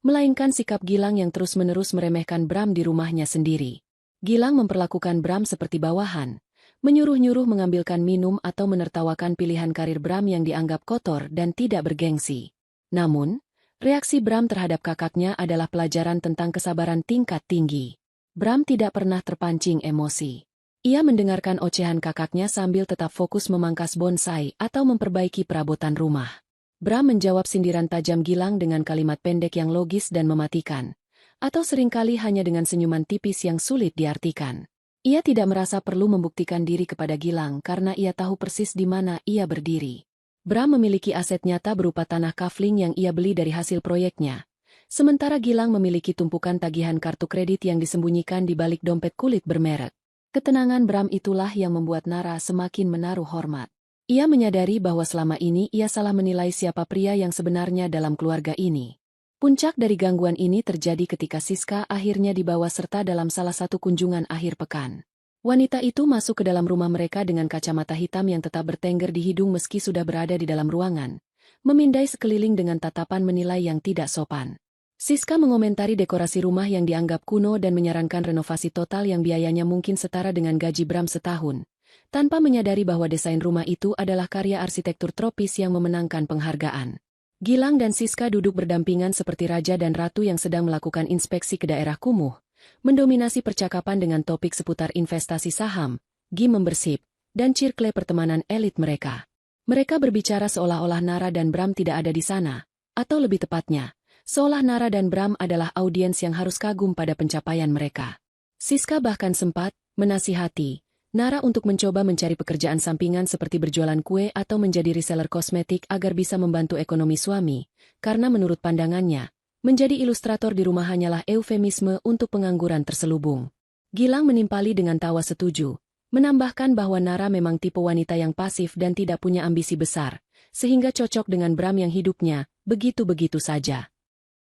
melainkan sikap Gilang yang terus-menerus meremehkan Bram di rumahnya sendiri. Gilang memperlakukan Bram seperti bawahan, menyuruh-nyuruh mengambilkan minum atau menertawakan pilihan karir Bram yang dianggap kotor dan tidak bergengsi. Namun, reaksi Bram terhadap kakaknya adalah pelajaran tentang kesabaran tingkat tinggi. Bram tidak pernah terpancing emosi. Ia mendengarkan ocehan kakaknya sambil tetap fokus memangkas bonsai atau memperbaiki perabotan rumah. Bram menjawab sindiran tajam Gilang dengan kalimat pendek yang logis dan mematikan, atau seringkali hanya dengan senyuman tipis yang sulit diartikan. Ia tidak merasa perlu membuktikan diri kepada Gilang karena ia tahu persis di mana ia berdiri. Bram memiliki aset nyata berupa tanah kafling yang ia beli dari hasil proyeknya, sementara Gilang memiliki tumpukan tagihan kartu kredit yang disembunyikan di balik dompet kulit bermerek. Ketenangan Bram itulah yang membuat Nara semakin menaruh hormat. Ia menyadari bahwa selama ini ia salah menilai siapa pria yang sebenarnya dalam keluarga ini. Puncak dari gangguan ini terjadi ketika Siska akhirnya dibawa serta dalam salah satu kunjungan akhir pekan. Wanita itu masuk ke dalam rumah mereka dengan kacamata hitam yang tetap bertengger di hidung meski sudah berada di dalam ruangan, memindai sekeliling dengan tatapan menilai yang tidak sopan. Siska mengomentari dekorasi rumah yang dianggap kuno dan menyarankan renovasi total yang biayanya mungkin setara dengan gaji Bram setahun, tanpa menyadari bahwa desain rumah itu adalah karya arsitektur tropis yang memenangkan penghargaan. Gilang dan Siska duduk berdampingan seperti raja dan ratu yang sedang melakukan inspeksi ke daerah kumuh, mendominasi percakapan dengan topik seputar investasi saham, game membership, dan circle pertemanan elit mereka. Mereka berbicara seolah-olah Nara dan Bram tidak ada di sana, atau lebih tepatnya, seolah Nara dan Bram adalah audiens yang harus kagum pada pencapaian mereka. Siska bahkan sempat menasihati Nara untuk mencoba mencari pekerjaan sampingan seperti berjualan kue atau menjadi reseller kosmetik agar bisa membantu ekonomi suami, karena menurut pandangannya, menjadi ilustrator di rumah hanyalah eufemisme untuk pengangguran terselubung. Gilang menimpali dengan tawa setuju, menambahkan bahwa Nara memang tipe wanita yang pasif dan tidak punya ambisi besar, sehingga cocok dengan Bram yang hidupnya begitu-begitu saja.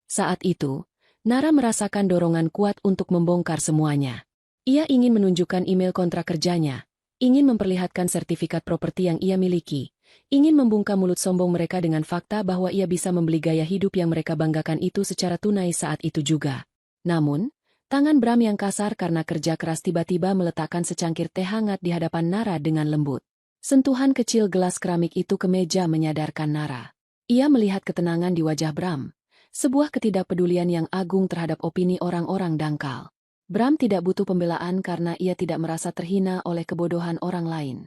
Saat itu, Nara merasakan dorongan kuat untuk membongkar semuanya. Ia ingin menunjukkan email kontrak kerjanya, ingin memperlihatkan sertifikat properti yang ia miliki, ingin membungkam mulut sombong mereka dengan fakta bahwa ia bisa membeli gaya hidup yang mereka banggakan itu secara tunai saat itu juga. Namun, tangan Bram yang kasar karena kerja keras tiba-tiba meletakkan secangkir teh hangat di hadapan Nara dengan lembut. Sentuhan kecil gelas keramik itu ke meja menyadarkan Nara. Ia melihat ketenangan di wajah Bram. Sebuah ketidakpedulian yang agung terhadap opini orang-orang dangkal. Bram tidak butuh pembelaan karena ia tidak merasa terhina oleh kebodohan orang lain.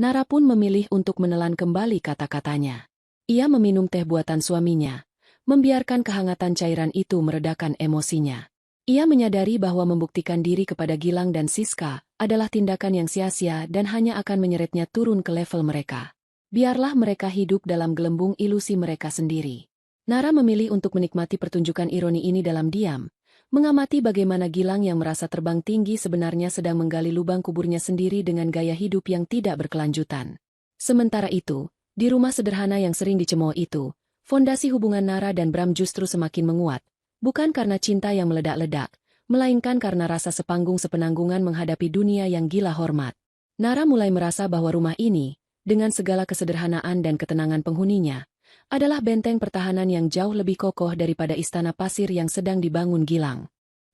Nara pun memilih untuk menelan kembali kata-katanya. Ia meminum teh buatan suaminya, membiarkan kehangatan cairan itu meredakan emosinya. Ia menyadari bahwa membuktikan diri kepada Gilang dan Siska adalah tindakan yang sia-sia dan hanya akan menyeretnya turun ke level mereka. Biarlah mereka hidup dalam gelembung ilusi mereka sendiri. Nara memilih untuk menikmati pertunjukan ironi ini dalam diam, mengamati bagaimana Gilang yang merasa terbang tinggi sebenarnya sedang menggali lubang kuburnya sendiri dengan gaya hidup yang tidak berkelanjutan. Sementara itu, di rumah sederhana yang sering dicemooh itu, fondasi hubungan Nara dan Bram justru semakin menguat, bukan karena cinta yang meledak-ledak, melainkan karena rasa sepanggung sepenanggungan menghadapi dunia yang gila hormat. Nara mulai merasa bahwa rumah ini, dengan segala kesederhanaan dan ketenangan penghuninya, adalah benteng pertahanan yang jauh lebih kokoh daripada istana pasir yang sedang dibangun Gilang.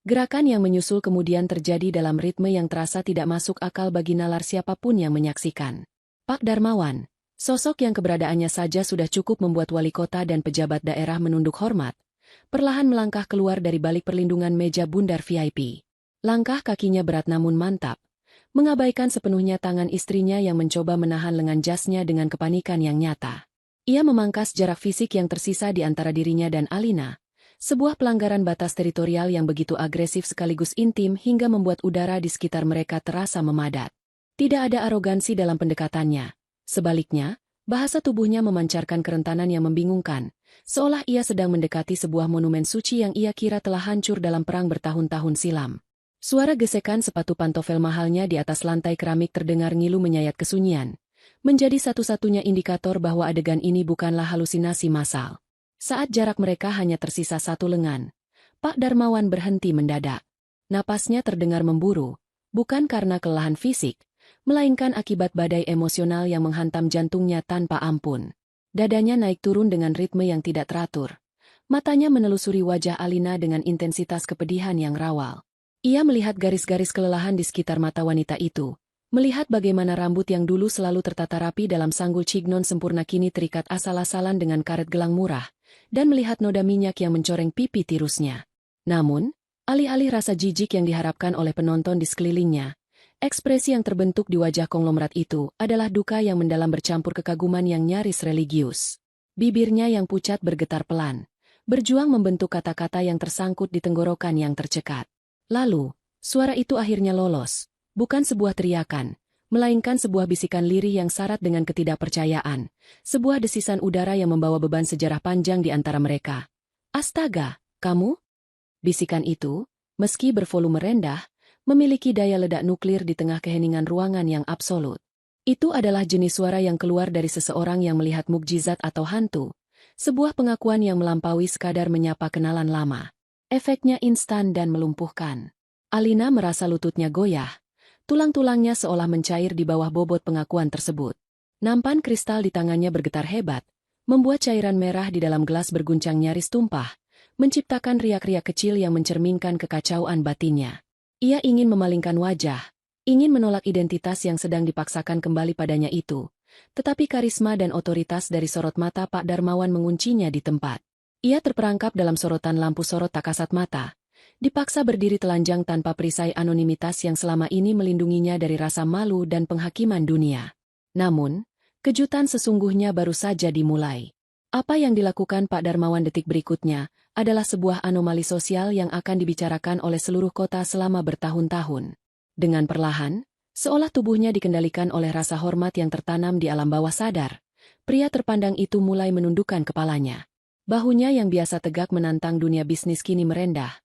Gerakan yang menyusul kemudian terjadi dalam ritme yang terasa tidak masuk akal bagi nalar siapapun yang menyaksikan. Pak Darmawan, sosok yang keberadaannya saja sudah cukup membuat wali kota dan pejabat daerah menunduk hormat, perlahan melangkah keluar dari balik perlindungan meja bundar VIP. Langkah kakinya berat namun mantap, mengabaikan sepenuhnya tangan istrinya yang mencoba menahan lengan jasnya dengan kepanikan yang nyata. Ia memangkas jarak fisik yang tersisa di antara dirinya dan Alina, sebuah pelanggaran batas teritorial yang begitu agresif sekaligus intim hingga membuat udara di sekitar mereka terasa memadat. Tidak ada arogansi dalam pendekatannya. Sebaliknya, bahasa tubuhnya memancarkan kerentanan yang membingungkan, seolah ia sedang mendekati sebuah monumen suci yang ia kira telah hancur dalam perang bertahun-tahun silam. Suara gesekan sepatu pantofel mahalnya di atas lantai keramik terdengar ngilu menyayat kesunyian, menjadi satu-satunya indikator bahwa adegan ini bukanlah halusinasi massal. Saat jarak mereka hanya tersisa satu lengan, Pak Darmawan berhenti mendadak. Napasnya terdengar memburu, bukan karena kelelahan fisik, melainkan akibat badai emosional yang menghantam jantungnya tanpa ampun. Dadanya naik turun dengan ritme yang tidak teratur, Matanya menelusuri wajah Alina dengan intensitas kepedihan yang rawal. Ia melihat garis-garis kelelahan di sekitar mata wanita itu, melihat bagaimana rambut yang dulu selalu tertata rapi dalam sanggul cignon sempurna kini terikat asal-asalan dengan karet gelang murah, dan melihat noda minyak yang mencoreng pipi tirusnya. Namun, alih-alih rasa jijik yang diharapkan oleh penonton di sekelilingnya, ekspresi yang terbentuk di wajah konglomerat itu adalah duka yang mendalam bercampur kekaguman yang nyaris religius. Bibirnya yang pucat bergetar pelan, berjuang membentuk kata-kata yang tersangkut di tenggorokan yang tercekat. Lalu, suara itu akhirnya lolos, bukan sebuah teriakan, melainkan sebuah bisikan lirih yang syarat dengan ketidakpercayaan, sebuah desisan udara yang membawa beban sejarah panjang di antara mereka. "Astaga, kamu?" Bisikan itu, meski bervolume rendah, memiliki daya ledak nuklir di tengah keheningan ruangan yang absolut. Itu adalah jenis suara yang keluar dari seseorang yang melihat mukjizat atau hantu. Sebuah pengakuan yang melampaui sekadar menyapa kenalan lama. Efeknya instan dan melumpuhkan. Alina merasa lututnya goyah. Tulang-tulangnya seolah mencair di bawah bobot pengakuan tersebut. Nampan kristal di tangannya bergetar hebat, membuat cairan merah di dalam gelas berguncang nyaris tumpah, menciptakan riak-riak kecil yang mencerminkan kekacauan batinnya. Ia ingin memalingkan wajah, ingin menolak identitas yang sedang dipaksakan kembali padanya itu. Tetapi karisma dan otoritas dari sorot mata Pak Darmawan menguncinya di tempat. Ia terperangkap dalam sorotan lampu sorot tak kasat mata. Dipaksa berdiri telanjang tanpa perisai anonimitas yang selama ini melindunginya dari rasa malu dan penghakiman dunia. Namun, kejutan sesungguhnya baru saja dimulai. Apa yang dilakukan Pak Darmawan detik berikutnya adalah sebuah anomali sosial yang akan dibicarakan oleh seluruh kota selama bertahun-tahun. Dengan perlahan, seolah tubuhnya dikendalikan oleh rasa hormat yang tertanam di alam bawah sadar, pria terpandang itu mulai menundukkan kepalanya. Bahunya yang biasa tegak menantang dunia bisnis kini merendah.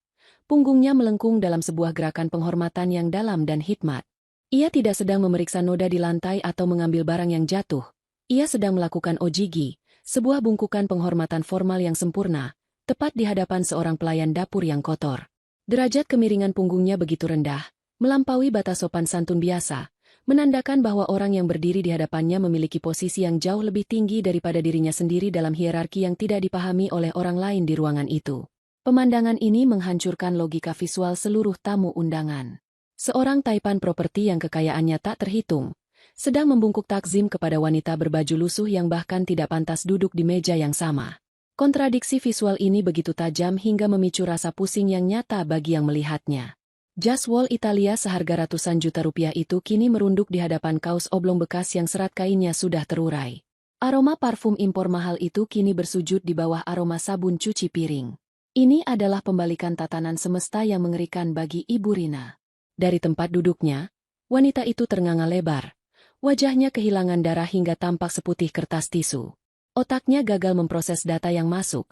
Punggungnya melengkung dalam sebuah gerakan penghormatan yang dalam dan hikmat. Ia tidak sedang memeriksa noda di lantai atau mengambil barang yang jatuh. Ia sedang melakukan ojigi, sebuah bungkukan penghormatan formal yang sempurna, tepat di hadapan seorang pelayan dapur yang kotor. Derajat kemiringan punggungnya begitu rendah, melampaui batas sopan santun biasa, menandakan bahwa orang yang berdiri di hadapannya memiliki posisi yang jauh lebih tinggi daripada dirinya sendiri dalam hierarki yang tidak dipahami oleh orang lain di ruangan itu. Pemandangan ini menghancurkan logika visual seluruh tamu undangan. Seorang taipan properti yang kekayaannya tak terhitung, sedang membungkuk takzim kepada wanita berbaju lusuh yang bahkan tidak pantas duduk di meja yang sama. Kontradiksi visual ini begitu tajam hingga memicu rasa pusing yang nyata bagi yang melihatnya. Jas wol Italia seharga ratusan juta rupiah itu kini merunduk di hadapan kaos oblong bekas yang serat kainnya sudah terurai. Aroma parfum impor mahal itu kini bersujud di bawah aroma sabun cuci piring. Ini adalah pembalikan tatanan semesta yang mengerikan bagi Ibu Rina. Dari tempat duduknya, wanita itu ternganga lebar. Wajahnya kehilangan darah hingga tampak seputih kertas tisu. Otaknya gagal memproses data yang masuk.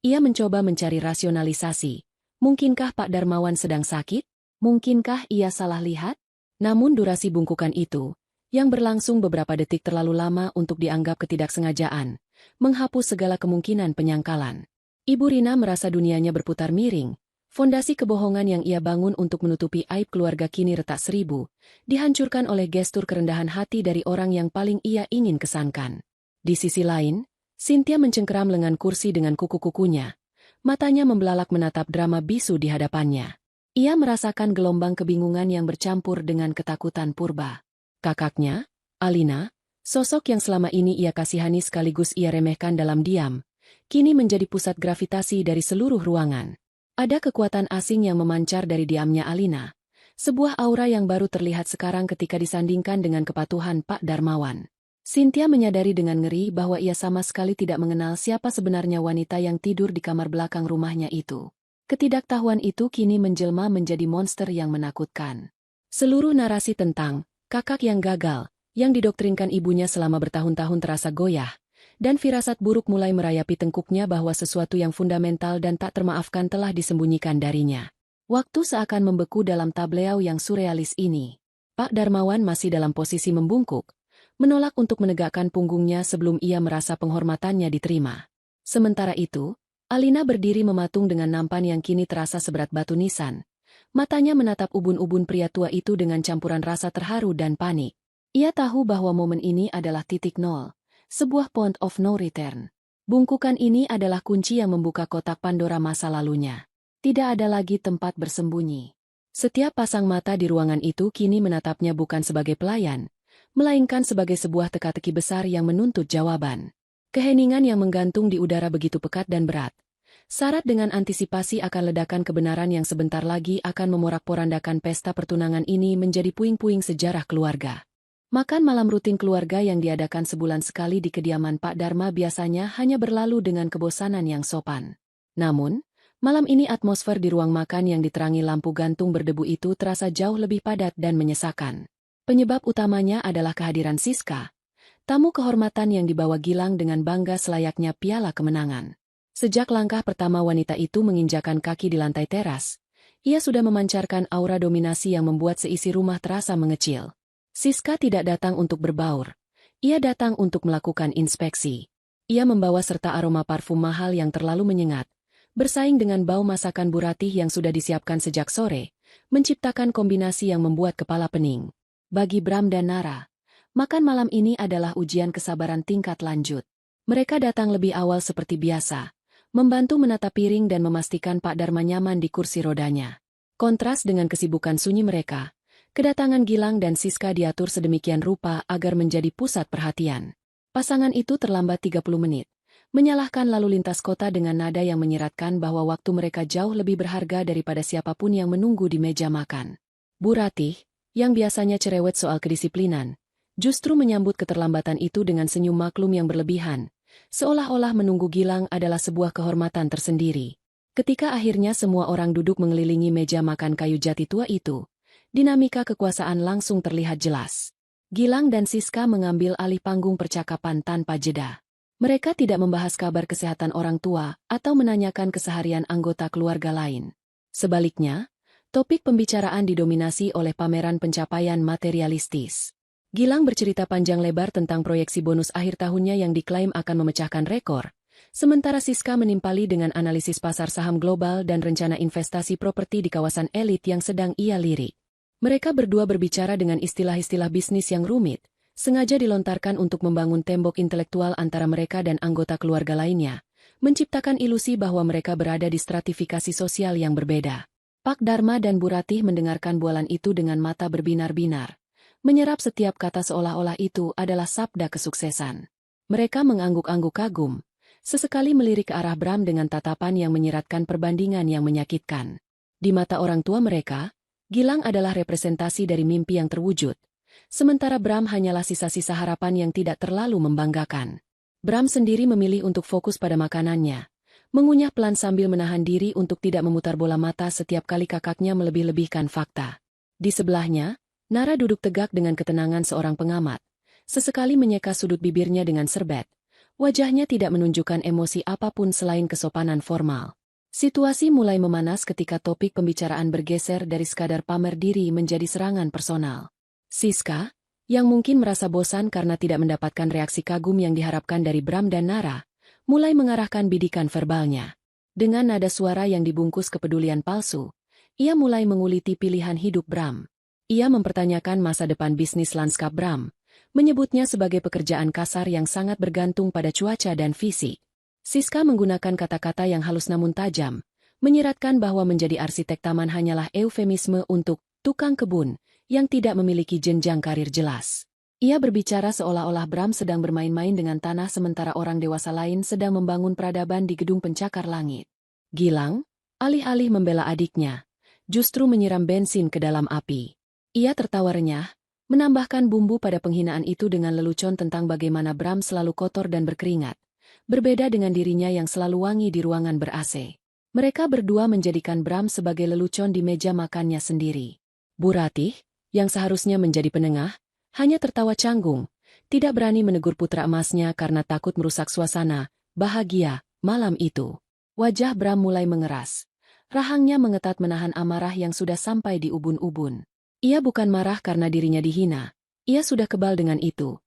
Ia mencoba mencari rasionalisasi. Mungkinkah Pak Darmawan sedang sakit? Mungkinkah ia salah lihat? Namun durasi bungkukan itu, yang berlangsung beberapa detik terlalu lama untuk dianggap ketidaksengajaan, menghapus segala kemungkinan penyangkalan. Ibu Rina merasa dunianya berputar miring. Fondasi kebohongan yang ia bangun untuk menutupi aib keluarga kini retak seribu, dihancurkan oleh gestur kerendahan hati dari orang yang paling ia ingin kesankan. Di sisi lain, Cynthia mencengkeram lengan kursi dengan kuku-kukunya. Matanya membelalak menatap drama bisu di hadapannya. Ia merasakan gelombang kebingungan yang bercampur dengan ketakutan purba. Kakaknya, Alina, sosok yang selama ini ia kasihani sekaligus ia remehkan dalam diam, kini menjadi pusat gravitasi dari seluruh ruangan. Ada kekuatan asing yang memancar dari diamnya Alina, sebuah aura yang baru terlihat sekarang ketika disandingkan dengan kepatuhan Pak Darmawan. Cynthia menyadari dengan ngeri bahwa ia sama sekali tidak mengenal siapa sebenarnya wanita yang tidur di kamar belakang rumahnya itu. Ketidaktahuan itu kini menjelma menjadi monster yang menakutkan. Seluruh narasi tentang kakak yang gagal, yang didoktrinkan ibunya selama bertahun-tahun terasa goyah, dan firasat buruk mulai merayapi tengkuknya bahwa sesuatu yang fundamental dan tak termaafkan telah disembunyikan darinya. Waktu seakan membeku dalam tableau yang surrealis ini. Pak Darmawan masih dalam posisi membungkuk, menolak untuk menegakkan punggungnya sebelum ia merasa penghormatannya diterima. Sementara itu, Alina berdiri mematung dengan nampan yang kini terasa seberat batu nisan. Matanya menatap ubun-ubun pria tua itu dengan campuran rasa terharu dan panik. Ia tahu bahwa momen ini adalah titik nol, sebuah point of no return. Bungkukan ini adalah kunci yang membuka kotak Pandora masa lalunya. Tidak ada lagi tempat bersembunyi. Setiap pasang mata di ruangan itu kini menatapnya bukan sebagai pelayan, melainkan sebagai sebuah teka-teki besar yang menuntut jawaban. Keheningan yang menggantung di udara begitu pekat dan berat, syarat dengan antisipasi akan ledakan kebenaran yang sebentar lagi akan memorak-porandakan pesta pertunangan ini menjadi puing-puing sejarah keluarga. Makan malam rutin keluarga yang diadakan sebulan sekali di kediaman Pak Dharma biasanya hanya berlalu dengan kebosanan yang sopan. Namun, malam ini atmosfer di ruang makan yang diterangi lampu gantung berdebu itu terasa jauh lebih padat dan menyesakan. Penyebab utamanya adalah kehadiran Siska, tamu kehormatan yang dibawa Gilang dengan bangga selayaknya piala kemenangan. Sejak langkah pertama wanita itu menginjakan kaki di lantai teras, ia sudah memancarkan aura dominasi yang membuat seisi rumah terasa mengecil. Siska tidak datang untuk berbaur. Ia datang untuk melakukan inspeksi. Ia membawa serta aroma parfum mahal yang terlalu menyengat, bersaing dengan bau masakan Bu Ratih yang sudah disiapkan sejak sore, menciptakan kombinasi yang membuat kepala pening. Bagi Bram dan Nara, makan malam ini adalah ujian kesabaran tingkat lanjut. Mereka datang lebih awal seperti biasa, membantu menata piring dan memastikan Pak Dharma nyaman di kursi rodanya. Kontras dengan kesibukan sunyi mereka, kedatangan Gilang dan Siska diatur sedemikian rupa agar menjadi pusat perhatian. Pasangan itu terlambat 30 menit, menyalahkan lalu lintas kota dengan nada yang menyiratkan bahwa waktu mereka jauh lebih berharga daripada siapapun yang menunggu di meja makan. Bu Ratih, yang biasanya cerewet soal kedisiplinan, justru menyambut keterlambatan itu dengan senyum maklum yang berlebihan, seolah-olah menunggu Gilang adalah sebuah kehormatan tersendiri. Ketika akhirnya semua orang duduk mengelilingi meja makan kayu jati tua itu, dinamika kekuasaan langsung terlihat jelas. Gilang dan Siska mengambil alih panggung percakapan tanpa jeda. Mereka tidak membahas kabar kesehatan orang tua atau menanyakan keseharian anggota keluarga lain. Sebaliknya, topik pembicaraan didominasi oleh pameran pencapaian materialistis. Gilang bercerita panjang lebar tentang proyeksi bonus akhir tahunnya yang diklaim akan memecahkan rekor, sementara Siska menimpali dengan analisis pasar saham global dan rencana investasi properti di kawasan elit yang sedang ia lirik. Mereka berdua berbicara dengan istilah-istilah bisnis yang rumit, sengaja dilontarkan untuk membangun tembok intelektual antara mereka dan anggota keluarga lainnya, menciptakan ilusi bahwa mereka berada di stratifikasi sosial yang berbeda. Pak Dharma dan Bu Ratih mendengarkan bualan itu dengan mata berbinar-binar, menyerap setiap kata seolah-olah itu adalah sabda kesuksesan. Mereka mengangguk-angguk kagum, sesekali melirik ke arah Bram dengan tatapan yang menyiratkan perbandingan yang menyakitkan. Di mata orang tua mereka, Gilang adalah representasi dari mimpi yang terwujud, sementara Bram hanyalah sisa-sisa harapan yang tidak terlalu membanggakan. Bram sendiri memilih untuk fokus pada makanannya, mengunyah pelan sambil menahan diri untuk tidak memutar bola mata setiap kali kakaknya melebih-lebihkan fakta. Di sebelahnya, Nara duduk tegak dengan ketenangan seorang pengamat, sesekali menyeka sudut bibirnya dengan serbet. Wajahnya tidak menunjukkan emosi apapun selain kesopanan formal. Situasi mulai memanas ketika topik pembicaraan bergeser dari sekadar pamer diri menjadi serangan personal. Siska, yang mungkin merasa bosan karena tidak mendapatkan reaksi kagum yang diharapkan dari Bram dan Nara, mulai mengarahkan bidikan verbalnya. Dengan nada suara yang dibungkus kepedulian palsu, ia mulai menguliti pilihan hidup Bram. Ia mempertanyakan masa depan bisnis lanskap Bram, menyebutnya sebagai pekerjaan kasar yang sangat bergantung pada cuaca dan fisik. Siska menggunakan kata-kata yang halus namun tajam, menyiratkan bahwa menjadi arsitek taman hanyalah eufemisme untuk tukang kebun yang tidak memiliki jenjang karir jelas. Ia berbicara seolah-olah Bram sedang bermain-main dengan tanah sementara orang dewasa lain sedang membangun peradaban di gedung pencakar langit. Gilang, alih-alih membela adiknya, justru menyiram bensin ke dalam api. Ia tertawa renyah, menambahkan bumbu pada penghinaan itu dengan lelucon tentang bagaimana Bram selalu kotor dan berkeringat. Berbeda dengan dirinya yang selalu wangi di ruangan ber-AC. Mereka berdua menjadikan Bram sebagai lelucon di meja makannya sendiri. Bu Ratih, yang seharusnya menjadi penengah, hanya tertawa canggung, tidak berani menegur putra emasnya karena takut merusak suasana bahagia malam itu. Wajah Bram mulai mengeras. Rahangnya mengetat menahan amarah yang sudah sampai di ubun-ubun. Ia bukan marah karena dirinya dihina. Ia sudah kebal dengan itu.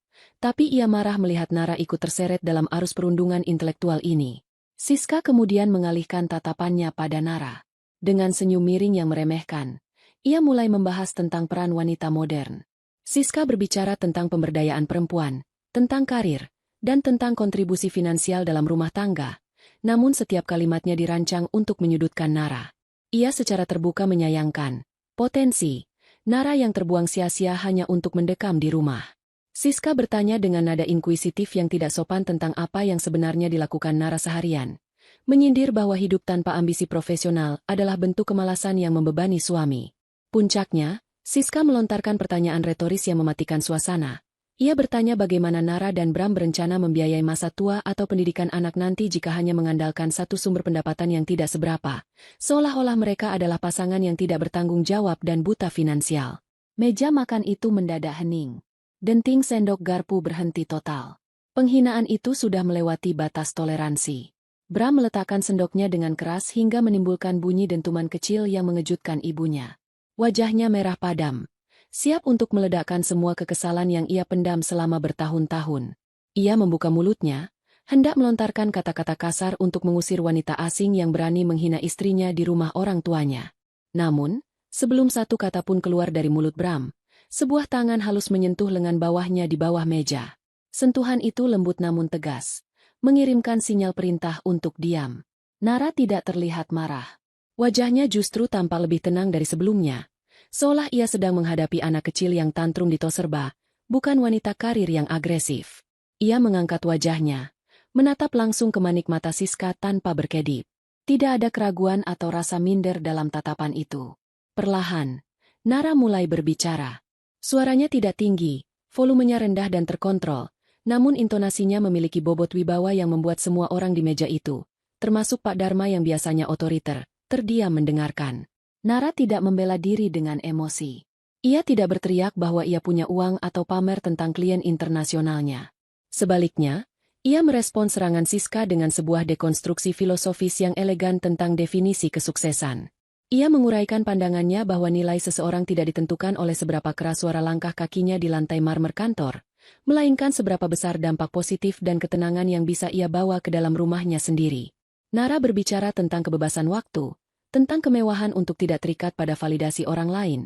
Tapi ia marah melihat Nara ikut terseret dalam arus perundungan intelektual ini. Siska kemudian mengalihkan tatapannya pada Nara. Dengan senyum miring yang meremehkan, ia mulai membahas tentang peran wanita modern. Siska berbicara tentang pemberdayaan perempuan, tentang karir, dan tentang kontribusi finansial dalam rumah tangga, namun setiap kalimatnya dirancang untuk menyudutkan Nara. Ia secara terbuka menyayangkan potensi Nara yang terbuang sia-sia hanya untuk mendekam di rumah. Siska bertanya dengan nada inkuisitif yang tidak sopan tentang apa yang sebenarnya dilakukan Nara seharian. Menyindir bahwa hidup tanpa ambisi profesional adalah bentuk kemalasan yang membebani suami. Puncaknya, Siska melontarkan pertanyaan retoris yang mematikan suasana. Ia bertanya bagaimana Nara dan Bram berencana membiayai masa tua atau pendidikan anak nanti jika hanya mengandalkan satu sumber pendapatan yang tidak seberapa. Seolah-olah mereka adalah pasangan yang tidak bertanggung jawab dan buta finansial. Meja makan itu mendadak hening. Denting sendok garpu berhenti total. Penghinaan itu sudah melewati batas toleransi. Bram meletakkan sendoknya dengan keras hingga menimbulkan bunyi dentuman kecil yang mengejutkan ibunya. Wajahnya merah padam, siap untuk meledakkan semua kekesalan yang ia pendam selama bertahun-tahun. Ia membuka mulutnya, hendak melontarkan kata-kata kasar untuk mengusir wanita asing yang berani menghina istrinya di rumah orang tuanya. Namun, sebelum satu kata pun keluar dari mulut Bram, sebuah tangan halus menyentuh lengan bawahnya di bawah meja. Sentuhan itu lembut namun tegas, mengirimkan sinyal perintah untuk diam. Nara tidak terlihat marah. Wajahnya justru tampak lebih tenang dari sebelumnya, seolah ia sedang menghadapi anak kecil yang tantrum di toserba, bukan wanita karir yang agresif. Ia mengangkat wajahnya, menatap langsung ke manik mata Siska tanpa berkedip. Tidak ada keraguan atau rasa minder dalam tatapan itu. Perlahan, Nara mulai berbicara. Suaranya tidak tinggi, volumenya rendah dan terkontrol, namun intonasinya memiliki bobot wibawa yang membuat semua orang di meja itu, termasuk Pak Dharma yang biasanya otoriter, terdiam mendengarkan. Nara tidak membela diri dengan emosi. Ia tidak berteriak bahwa ia punya uang atau pamer tentang klien internasionalnya. Sebaliknya, ia merespons serangan Siska dengan sebuah dekonstruksi filosofis yang elegan tentang definisi kesuksesan. Ia menguraikan pandangannya bahwa nilai seseorang tidak ditentukan oleh seberapa keras suara langkah kakinya di lantai marmer kantor, melainkan seberapa besar dampak positif dan ketenangan yang bisa ia bawa ke dalam rumahnya sendiri. Nara berbicara tentang kebebasan waktu, tentang kemewahan untuk tidak terikat pada validasi orang lain,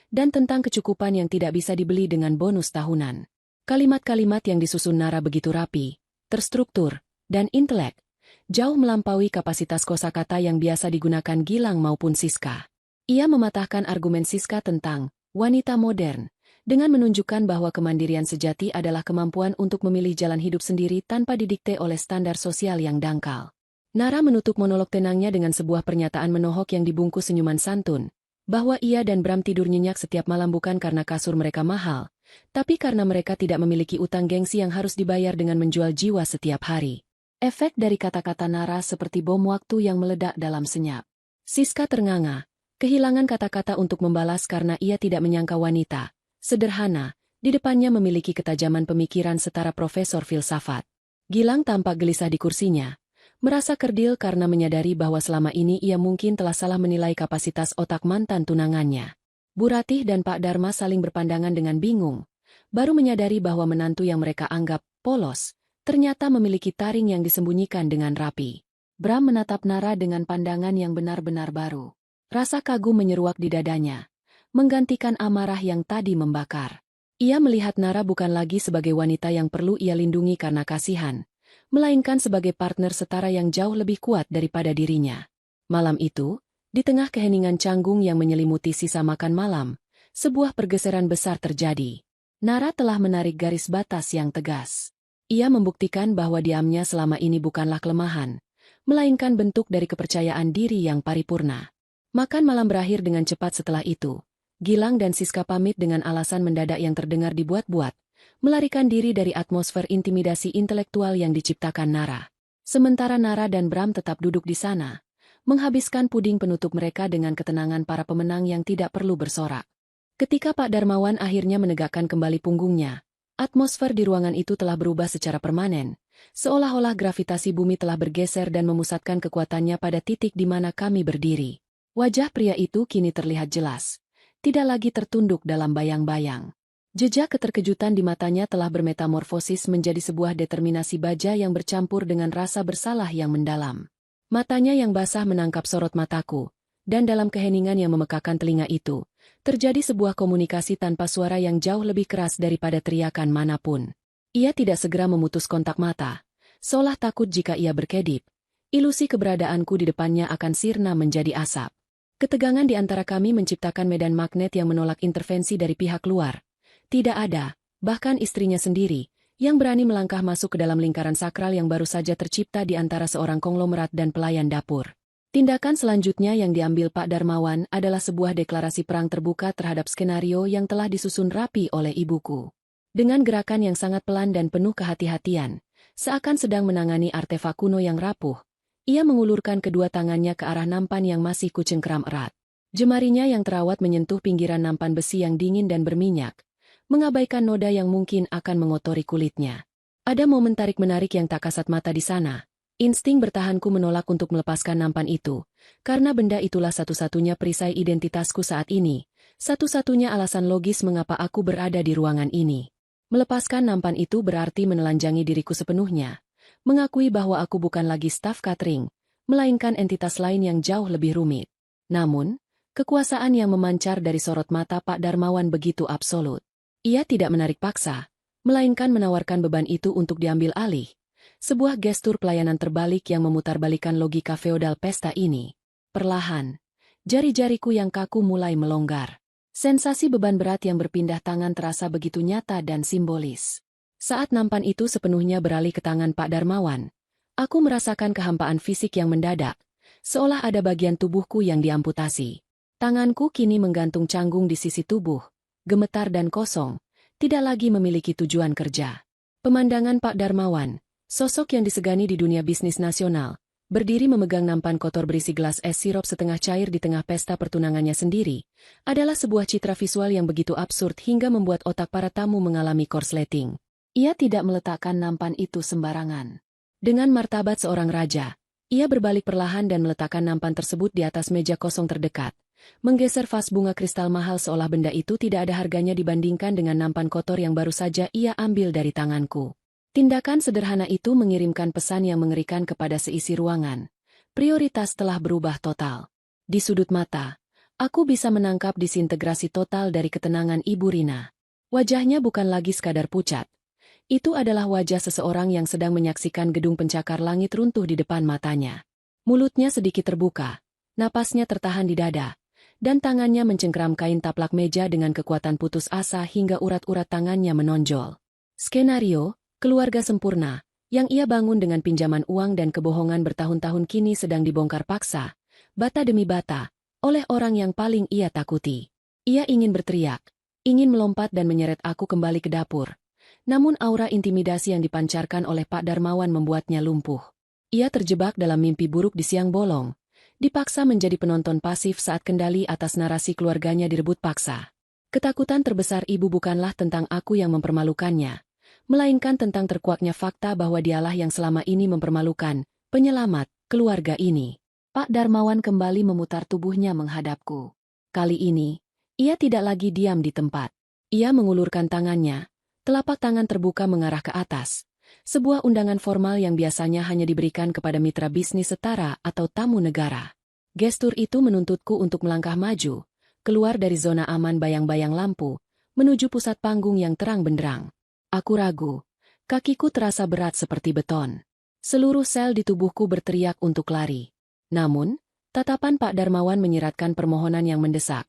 dan tentang kecukupan yang tidak bisa dibeli dengan bonus tahunan. Kalimat-kalimat yang disusun Nara begitu rapi, terstruktur, dan intelek, jauh melampaui kapasitas kosakata yang biasa digunakan Gilang maupun Siska. Ia mematahkan argumen Siska tentang wanita modern, dengan menunjukkan bahwa kemandirian sejati adalah kemampuan untuk memilih jalan hidup sendiri tanpa didikte oleh standar sosial yang dangkal. Nara menutup monolog tenangnya dengan sebuah pernyataan menohok yang dibungkus senyuman santun, bahwa ia dan Bram tidur nyenyak setiap malam bukan karena kasur mereka mahal, tapi karena mereka tidak memiliki utang gengsi yang harus dibayar dengan menjual jiwa setiap hari. Efek dari kata-kata Nara seperti bom waktu yang meledak dalam senyap. Siska ternganga, kehilangan kata-kata untuk membalas karena ia tidak menyangka wanita sederhana, di depannya memiliki ketajaman pemikiran setara profesor filsafat. Gilang tampak gelisah di kursinya, merasa kerdil karena menyadari bahwa selama ini ia mungkin telah salah menilai kapasitas otak mantan tunangannya. Bu Ratih dan Pak Dharma saling berpandangan dengan bingung, baru menyadari bahwa menantu yang mereka anggap polos, ternyata memiliki taring yang disembunyikan dengan rapi. Bram menatap Nara dengan pandangan yang benar-benar baru. Rasa kagum menyeruak di dadanya, menggantikan amarah yang tadi membakar. Ia melihat Nara bukan lagi sebagai wanita yang perlu ia lindungi karena kasihan, melainkan sebagai partner setara yang jauh lebih kuat daripada dirinya. Malam itu, di tengah keheningan canggung yang menyelimuti sisa makan malam, sebuah pergeseran besar terjadi. Nara telah menarik garis batas yang tegas. Ia membuktikan bahwa diamnya selama ini bukanlah kelemahan, melainkan bentuk dari kepercayaan diri yang paripurna. Makan malam berakhir dengan cepat setelah itu. Gilang dan Siska pamit dengan alasan mendadak yang terdengar dibuat-buat, melarikan diri dari atmosfer intimidasi intelektual yang diciptakan Nara. Sementara Nara dan Bram tetap duduk di sana, menghabiskan puding penutup mereka dengan ketenangan para pemenang yang tidak perlu bersorak. Ketika Pak Darmawan akhirnya menegakkan kembali punggungnya, atmosfer di ruangan itu telah berubah secara permanen, seolah-olah gravitasi bumi telah bergeser dan memusatkan kekuatannya pada titik di mana kami berdiri. Wajah pria itu kini terlihat jelas, tidak lagi tertunduk dalam bayang-bayang. Jejak keterkejutan di matanya telah bermetamorfosis menjadi sebuah determinasi baja yang bercampur dengan rasa bersalah yang mendalam. Matanya yang basah menangkap sorot mataku, dan dalam keheningan yang memekakan telinga itu, terjadi sebuah komunikasi tanpa suara yang jauh lebih keras daripada teriakan manapun. Ia tidak segera memutus kontak mata, seolah takut jika ia berkedip. Ilusi keberadaanku di depannya akan sirna menjadi asap. Ketegangan di antara kami menciptakan medan magnet yang menolak intervensi dari pihak luar. Tidak ada, bahkan istrinya sendiri, yang berani melangkah masuk ke dalam lingkaran sakral yang baru saja tercipta di antara seorang konglomerat dan pelayan dapur. Tindakan selanjutnya yang diambil Pak Darmawan adalah sebuah deklarasi perang terbuka terhadap skenario yang telah disusun rapi oleh ibuku. Dengan gerakan yang sangat pelan dan penuh kehati-hatian, seakan sedang menangani artefak kuno yang rapuh, ia mengulurkan kedua tangannya ke arah nampan yang masih kucengkeram erat. Jemarinya yang terawat menyentuh pinggiran nampan besi yang dingin dan berminyak, mengabaikan noda yang mungkin akan mengotori kulitnya. Ada momen tarik-menarik yang tak kasat mata di sana. Insting bertahanku menolak untuk melepaskan nampan itu, karena benda itulah satu-satunya perisai identitasku saat ini, satu-satunya alasan logis mengapa aku berada di ruangan ini. Melepaskan nampan itu berarti menelanjangi diriku sepenuhnya, mengakui bahwa aku bukan lagi staf catering, melainkan entitas lain yang jauh lebih rumit. Namun, kekuasaan yang memancar dari sorot mata Pak Darmawan begitu absolut. Ia tidak menarik paksa, melainkan menawarkan beban itu untuk diambil alih. Sebuah gestur pelayanan terbalik yang memutarbalikkan logika feodal pesta ini. Perlahan, jari-jariku yang kaku mulai melonggar. Sensasi beban berat yang berpindah tangan terasa begitu nyata dan simbolis. Saat nampan itu sepenuhnya beralih ke tangan Pak Darmawan, aku merasakan kehampaan fisik yang mendadak, seolah ada bagian tubuhku yang diamputasi. Tanganku kini menggantung canggung di sisi tubuh, gemetar dan kosong, tidak lagi memiliki tujuan kerja. Pemandangan Pak Darmawan, sosok yang disegani di dunia bisnis nasional, berdiri memegang nampan kotor berisi gelas es sirup setengah cair di tengah pesta pertunangannya sendiri, adalah sebuah citra visual yang begitu absurd hingga membuat otak para tamu mengalami korsleting. Ia tidak meletakkan nampan itu sembarangan. Dengan martabat seorang raja, ia berbalik perlahan dan meletakkan nampan tersebut di atas meja kosong terdekat, menggeser vas bunga kristal mahal seolah benda itu tidak ada harganya dibandingkan dengan nampan kotor yang baru saja ia ambil dari tanganku. Tindakan sederhana itu mengirimkan pesan yang mengerikan kepada seisi ruangan. Prioritas telah berubah total. Di sudut mata, aku bisa menangkap disintegrasi total dari ketenangan Ibu Rina. Wajahnya bukan lagi sekadar pucat. Itu adalah wajah seseorang yang sedang menyaksikan gedung pencakar langit runtuh di depan matanya. Mulutnya sedikit terbuka, napasnya tertahan di dada, dan tangannya mencengkeram kain taplak meja dengan kekuatan putus asa hingga urat-urat tangannya menonjol. Skenario, keluarga sempurna, yang ia bangun dengan pinjaman uang dan kebohongan bertahun-tahun kini sedang dibongkar paksa, bata demi bata, oleh orang yang paling ia takuti. Ia ingin berteriak, ingin melompat dan menyeret aku kembali ke dapur. Namun aura intimidasi yang dipancarkan oleh Pak Darmawan membuatnya lumpuh. Ia terjebak dalam mimpi buruk di siang bolong, dipaksa menjadi penonton pasif saat kendali atas narasi keluarganya direbut paksa. Ketakutan terbesar ibu bukanlah tentang aku yang mempermalukannya, melainkan tentang terkuaknya fakta bahwa dialah yang selama ini mempermalukan, penyelamat, keluarga ini. Pak Darmawan kembali memutar tubuhnya menghadapku. Kali ini, ia tidak lagi diam di tempat. Ia mengulurkan tangannya, telapak tangan terbuka mengarah ke atas. Sebuah undangan formal yang biasanya hanya diberikan kepada mitra bisnis setara atau tamu negara. Gestur itu menuntutku untuk melangkah maju, keluar dari zona aman bayang-bayang lampu, menuju pusat panggung yang terang benderang. Aku ragu, kakiku terasa berat seperti beton. Seluruh sel di tubuhku berteriak untuk lari. Namun, tatapan Pak Darmawan menyiratkan permohonan yang mendesak.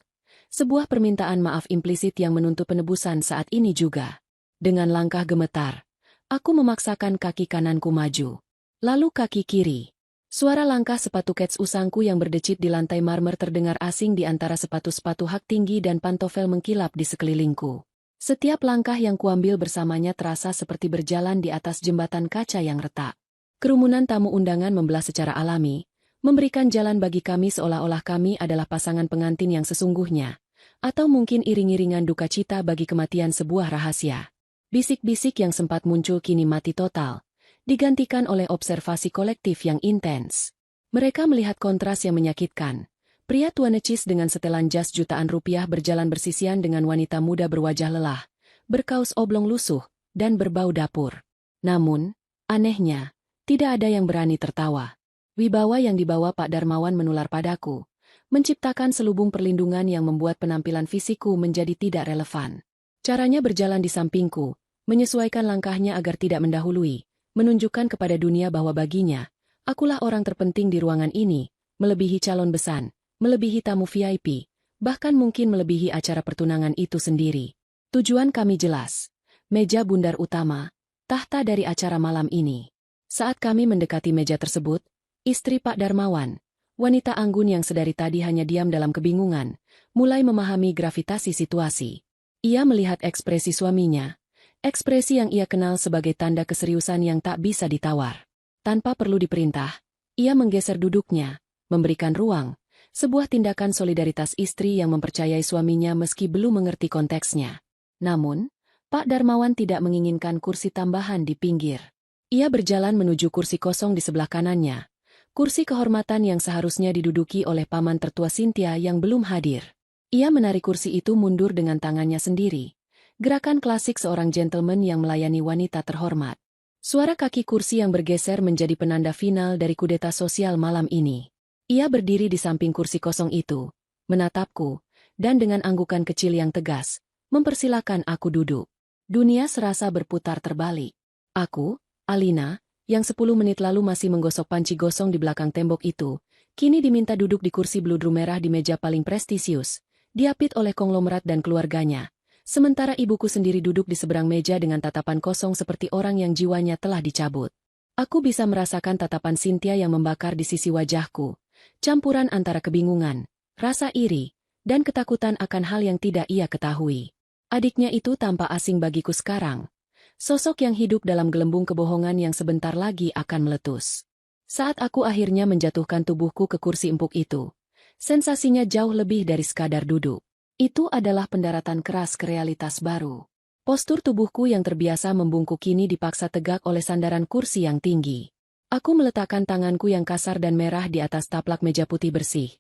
Sebuah permintaan maaf implisit yang menuntut penebusan saat ini juga. Dengan langkah gemetar, aku memaksakan kaki kananku maju. Lalu kaki kiri. Suara langkah sepatu kets usangku yang berdecit di lantai marmer terdengar asing di antara sepatu-sepatu hak tinggi dan pantofel mengkilap di sekelilingku. Setiap langkah yang kuambil bersamanya terasa seperti berjalan di atas jembatan kaca yang retak. Kerumunan tamu undangan membelah secara alami, memberikan jalan bagi kami seolah-olah kami adalah pasangan pengantin yang sesungguhnya, atau mungkin iring-iringan duka cita bagi kematian sebuah rahasia. Bisik-bisik yang sempat muncul kini mati total, digantikan oleh observasi kolektif yang intens. Mereka melihat kontras yang menyakitkan. Pria tua necis dengan setelan jas jutaan rupiah berjalan bersisian dengan wanita muda berwajah lelah, berkaus oblong lusuh, dan berbau dapur. Namun, anehnya, tidak ada yang berani tertawa. Wibawa yang dibawa Pak Darmawan menular padaku, menciptakan selubung perlindungan yang membuat penampilan fisikku menjadi tidak relevan. Caranya berjalan di sampingku, menyesuaikan langkahnya agar tidak mendahului, menunjukkan kepada dunia bahwa baginya, akulah orang terpenting di ruangan ini, melebihi calon besan, melebihi tamu VIP, bahkan mungkin melebihi acara pertunangan itu sendiri. Tujuan kami jelas. Meja bundar utama, tahta dari acara malam ini. Saat kami mendekati meja tersebut, istri Pak Darmawan, wanita anggun yang sedari tadi hanya diam dalam kebingungan, mulai memahami gravitasi situasi. Ia melihat ekspresi suaminya, ekspresi yang ia kenal sebagai tanda keseriusan yang tak bisa ditawar. Tanpa perlu diperintah, ia menggeser duduknya, memberikan ruang, sebuah tindakan solidaritas istri yang mempercayai suaminya meski belum mengerti konteksnya. Namun, Pak Darmawan tidak menginginkan kursi tambahan di pinggir. Ia berjalan menuju kursi kosong di sebelah kanannya, kursi kehormatan yang seharusnya diduduki oleh paman tertua Cynthia yang belum hadir. Ia menarik kursi itu mundur dengan tangannya sendiri. Gerakan klasik seorang gentleman yang melayani wanita terhormat. Suara kaki kursi yang bergeser menjadi penanda final dari kudeta sosial malam ini. Ia berdiri di samping kursi kosong itu, menatapku, dan dengan anggukan kecil yang tegas, mempersilahkan aku duduk. Dunia serasa berputar terbalik. Aku, Alina, yang 10 menit lalu masih menggosok panci gosong di belakang tembok itu, kini diminta duduk di kursi bludru merah di meja paling prestisius, diapit oleh konglomerat dan keluarganya, sementara ibuku sendiri duduk di seberang meja dengan tatapan kosong seperti orang yang jiwanya telah dicabut. Aku bisa merasakan tatapan Cynthia yang membakar di sisi wajahku, campuran antara kebingungan, rasa iri, dan ketakutan akan hal yang tidak ia ketahui. Adiknya itu tampak asing bagiku sekarang. Sosok yang hidup dalam gelembung kebohongan yang sebentar lagi akan meletus. Saat aku akhirnya menjatuhkan tubuhku ke kursi empuk itu, sensasinya jauh lebih dari sekadar duduk. Itu adalah pendaratan keras ke realitas baru. Postur tubuhku yang terbiasa membungkuk kini dipaksa tegak oleh sandaran kursi yang tinggi. Aku meletakkan tanganku yang kasar dan merah di atas taplak meja putih bersih.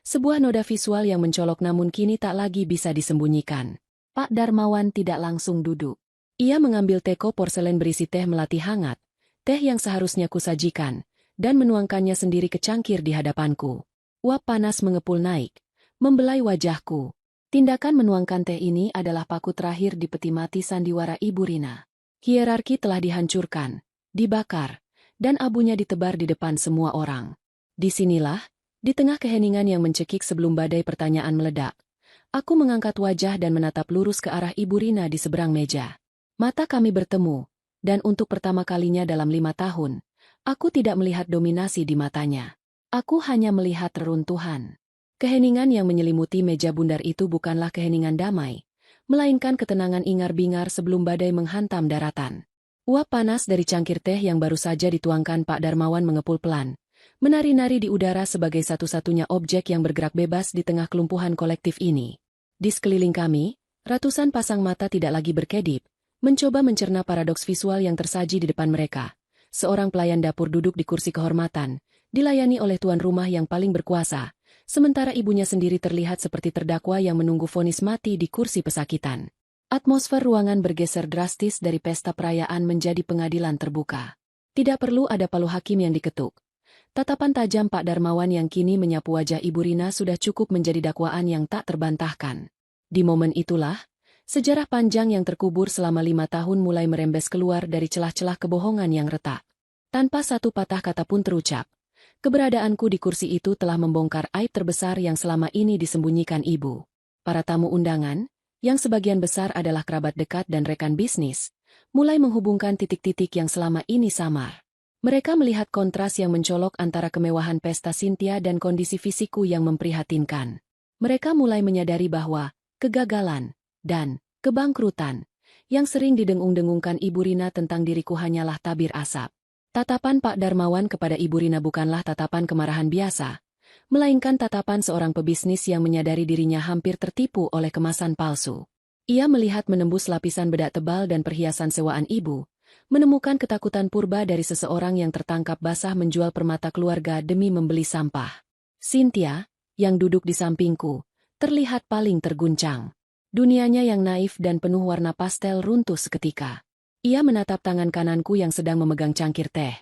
Sebuah noda visual yang mencolok namun kini tak lagi bisa disembunyikan. Pak Darmawan tidak langsung duduk. Ia mengambil teko porselen berisi teh melati hangat, teh yang seharusnya kusajikan, dan menuangkannya sendiri ke cangkir di hadapanku. Uap panas mengepul naik, membelai wajahku. Tindakan menuangkan teh ini adalah paku terakhir di peti mati sandiwara Ibu Rina. Hierarki telah dihancurkan, dibakar, dan abunya ditebar di depan semua orang. Disinilah, di tengah keheningan yang mencekik sebelum badai pertanyaan meledak, aku mengangkat wajah dan menatap lurus ke arah Ibu Rina di seberang meja. Mata kami bertemu, dan untuk pertama kalinya dalam 5 tahun, aku tidak melihat dominasi di matanya. Aku hanya melihat reruntuhan. Keheningan yang menyelimuti meja bundar itu bukanlah keheningan damai, melainkan ketenangan ingar-bingar sebelum badai menghantam daratan. Uap panas dari cangkir teh yang baru saja dituangkan Pak Darmawan mengepul pelan, menari-nari di udara sebagai satu-satunya objek yang bergerak bebas di tengah kelumpuhan kolektif ini. Di sekeliling kami, ratusan pasang mata tidak lagi berkedip, mencoba mencerna paradoks visual yang tersaji di depan mereka. Seorang pelayan dapur duduk di kursi kehormatan, dilayani oleh tuan rumah yang paling berkuasa, sementara ibunya sendiri terlihat seperti terdakwa yang menunggu vonis mati di kursi pesakitan. Atmosfer ruangan bergeser drastis dari pesta perayaan menjadi pengadilan terbuka. Tidak perlu ada palu hakim yang diketuk. Tatapan tajam Pak Darmawan yang kini menyapu wajah Ibu Rina sudah cukup menjadi dakwaan yang tak terbantahkan. Di momen itulah, sejarah panjang yang terkubur selama 5 tahun mulai merembes keluar dari celah-celah kebohongan yang retak. Tanpa satu patah kata pun terucap, keberadaanku di kursi itu telah membongkar aib terbesar yang selama ini disembunyikan ibu. Para tamu undangan, yang sebagian besar adalah kerabat dekat dan rekan bisnis, mulai menghubungkan titik-titik yang selama ini samar. Mereka melihat kontras yang mencolok antara kemewahan pesta Cynthia dan kondisi fisikku yang memprihatinkan. Mereka mulai menyadari bahwa kegagalan dan kebangkrutan yang sering didengung-dengungkan Ibu Rina tentang diriku hanyalah tabir asap. Tatapan Pak Darmawan kepada Ibu Rina bukanlah tatapan kemarahan biasa, melainkan tatapan seorang pebisnis yang menyadari dirinya hampir tertipu oleh kemasan palsu. Ia melihat menembus lapisan bedak tebal dan perhiasan sewaan ibu, menemukan ketakutan purba dari seseorang yang tertangkap basah menjual permata keluarga demi membeli sampah. Cynthia, yang duduk di sampingku, terlihat paling terguncang. Dunianya yang naif dan penuh warna pastel runtuh seketika. Ia menatap tangan kananku yang sedang memegang cangkir teh.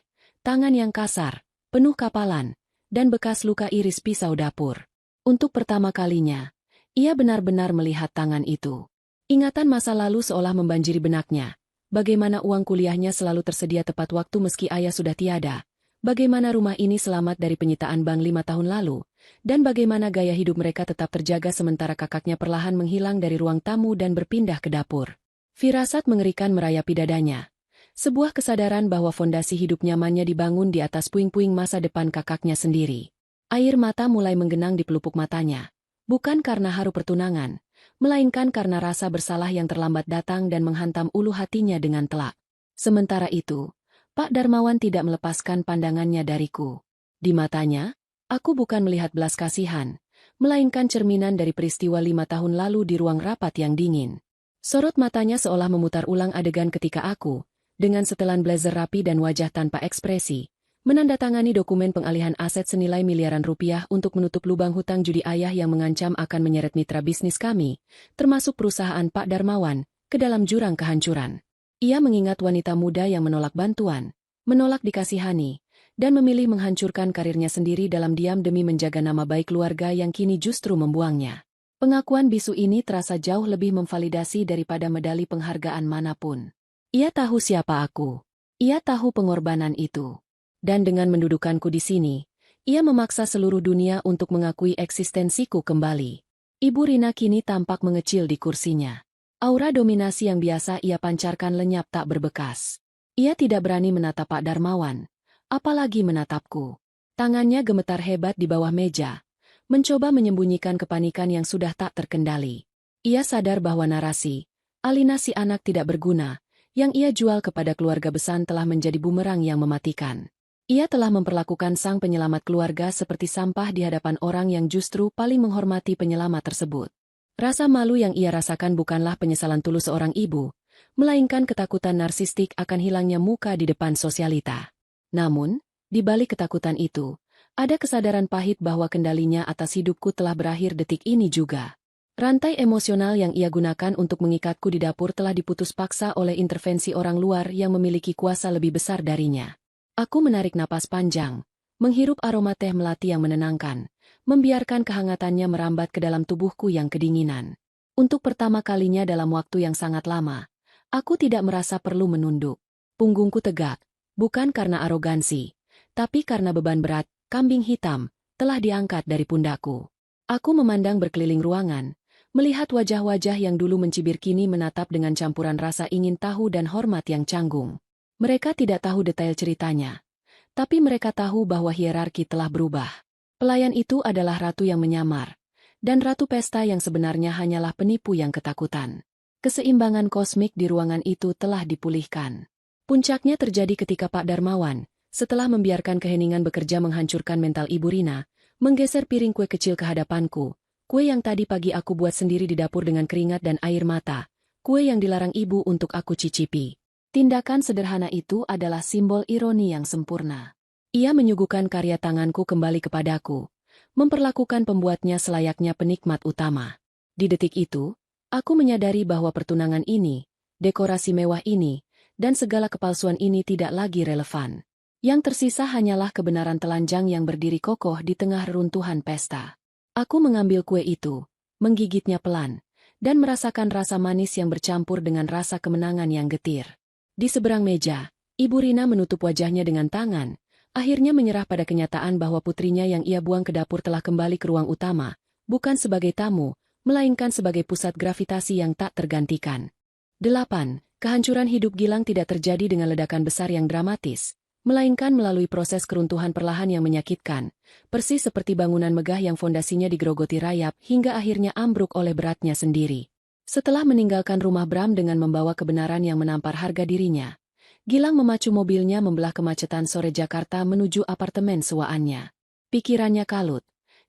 Tangan yang kasar, penuh kapalan, dan bekas luka iris pisau dapur. Untuk pertama kalinya, ia benar-benar melihat tangan itu. Ingatan masa lalu seolah membanjiri benaknya, Bagaimana uang kuliahnya selalu tersedia tepat waktu meski ayah sudah tiada. Bagaimana rumah ini selamat dari penyitaan bank 5 tahun lalu. Dan bagaimana gaya hidup mereka tetap terjaga sementara kakaknya perlahan menghilang dari ruang tamu dan berpindah ke dapur. Firasat mengerikan merayapi dadanya. Sebuah kesadaran bahwa fondasi hidup nyamannya dibangun di atas puing-puing masa depan kakaknya sendiri. Air mata mulai menggenang di pelupuk matanya. Bukan karena haru pertunangan, melainkan karena rasa bersalah yang terlambat datang dan menghantam ulu hatinya dengan telak. Sementara itu, Pak Darmawan tidak melepaskan pandangannya dariku. Di matanya, aku bukan melihat belas kasihan, melainkan cerminan dari peristiwa 5 tahun lalu di ruang rapat yang dingin. Sorot matanya seolah memutar ulang adegan ketika aku, dengan setelan blazer rapi dan wajah tanpa ekspresi, menandatangani dokumen pengalihan aset senilai miliaran rupiah untuk menutup lubang hutang judi ayah yang mengancam akan menyeret mitra bisnis kami, termasuk perusahaan Pak Darmawan, ke dalam jurang kehancuran. Ia mengingat wanita muda yang menolak bantuan, menolak dikasihani, dan memilih menghancurkan karirnya sendiri dalam diam demi menjaga nama baik keluarga yang kini justru membuangnya. Pengakuan bisu ini terasa jauh lebih memvalidasi daripada medali penghargaan manapun. Ia tahu siapa aku. Ia tahu pengorbanan itu. Dan dengan mendudukanku di sini, ia memaksa seluruh dunia untuk mengakui eksistensiku kembali. Ibu Rina kini tampak mengecil di kursinya. Aura dominasi yang biasa ia pancarkan lenyap tak berbekas. Ia tidak berani menatap Pak Darmawan, apalagi menatapku. Tangannya gemetar hebat di bawah meja, mencoba menyembunyikan kepanikan yang sudah tak terkendali. Ia sadar bahwa narasi, alinasi anak tidak berguna, yang ia jual kepada keluarga besan telah menjadi bumerang yang mematikan. Ia telah memperlakukan sang penyelamat keluarga seperti sampah di hadapan orang yang justru paling menghormati penyelamat tersebut. Rasa malu yang ia rasakan bukanlah penyesalan tulus seorang ibu, melainkan ketakutan narsistik akan hilangnya muka di depan sosialita. Namun, di balik ketakutan itu, ada kesadaran pahit bahwa kendalinya atas hidupku telah berakhir detik ini juga. Rantai emosional yang ia gunakan untuk mengikatku di dapur telah diputus paksa oleh intervensi orang luar yang memiliki kuasa lebih besar darinya. Aku menarik napas panjang, menghirup aroma teh melati yang menenangkan, membiarkan kehangatannya merambat ke dalam tubuhku yang kedinginan. Untuk pertama kalinya dalam waktu yang sangat lama, aku tidak merasa perlu menunduk. Punggungku tegak, bukan karena arogansi, tapi karena beban berat, kambing hitam, telah diangkat dari pundakku. Aku memandang berkeliling ruangan, melihat wajah-wajah yang dulu mencibir kini menatap dengan campuran rasa ingin tahu dan hormat yang canggung. Mereka tidak tahu detail ceritanya, tapi mereka tahu bahwa hierarki telah berubah. Pelayan itu adalah ratu yang menyamar, dan ratu pesta yang sebenarnya hanyalah penipu yang ketakutan. Keseimbangan kosmik di ruangan itu telah dipulihkan. Puncaknya terjadi ketika Pak Darmawan, setelah membiarkan keheningan bekerja menghancurkan mental Ibu Rina, menggeser piring kue kecil ke hadapanku. Kue yang tadi pagi aku buat sendiri di dapur dengan keringat dan air mata. Kue yang dilarang ibu untuk aku cicipi. Tindakan sederhana itu adalah simbol ironi yang sempurna. Ia menyuguhkan karya tanganku kembali kepadaku, memperlakukan pembuatnya selayaknya penikmat utama. Di detik itu, aku menyadari bahwa pertunangan ini, dekorasi mewah ini, dan segala kepalsuan ini tidak lagi relevan. Yang tersisa hanyalah kebenaran telanjang yang berdiri kokoh di tengah reruntuhan pesta. Aku mengambil kue itu, menggigitnya pelan, dan merasakan rasa manis yang bercampur dengan rasa kemenangan yang getir. Di seberang meja, Ibu Rina menutup wajahnya dengan tangan, akhirnya menyerah pada kenyataan bahwa putrinya yang ia buang ke dapur telah kembali ke ruang utama, bukan sebagai tamu, melainkan sebagai pusat gravitasi yang tak tergantikan. 8. Kehancuran hidup Gilang tidak terjadi dengan ledakan besar yang dramatis, melainkan melalui proses keruntuhan perlahan yang menyakitkan, persis seperti bangunan megah yang fondasinya digerogoti rayap hingga akhirnya ambruk oleh beratnya sendiri. Setelah meninggalkan rumah Bram dengan membawa kebenaran yang menampar harga dirinya, Gilang memacu mobilnya membelah kemacetan sore Jakarta menuju apartemen sewaannya. Pikirannya kalut,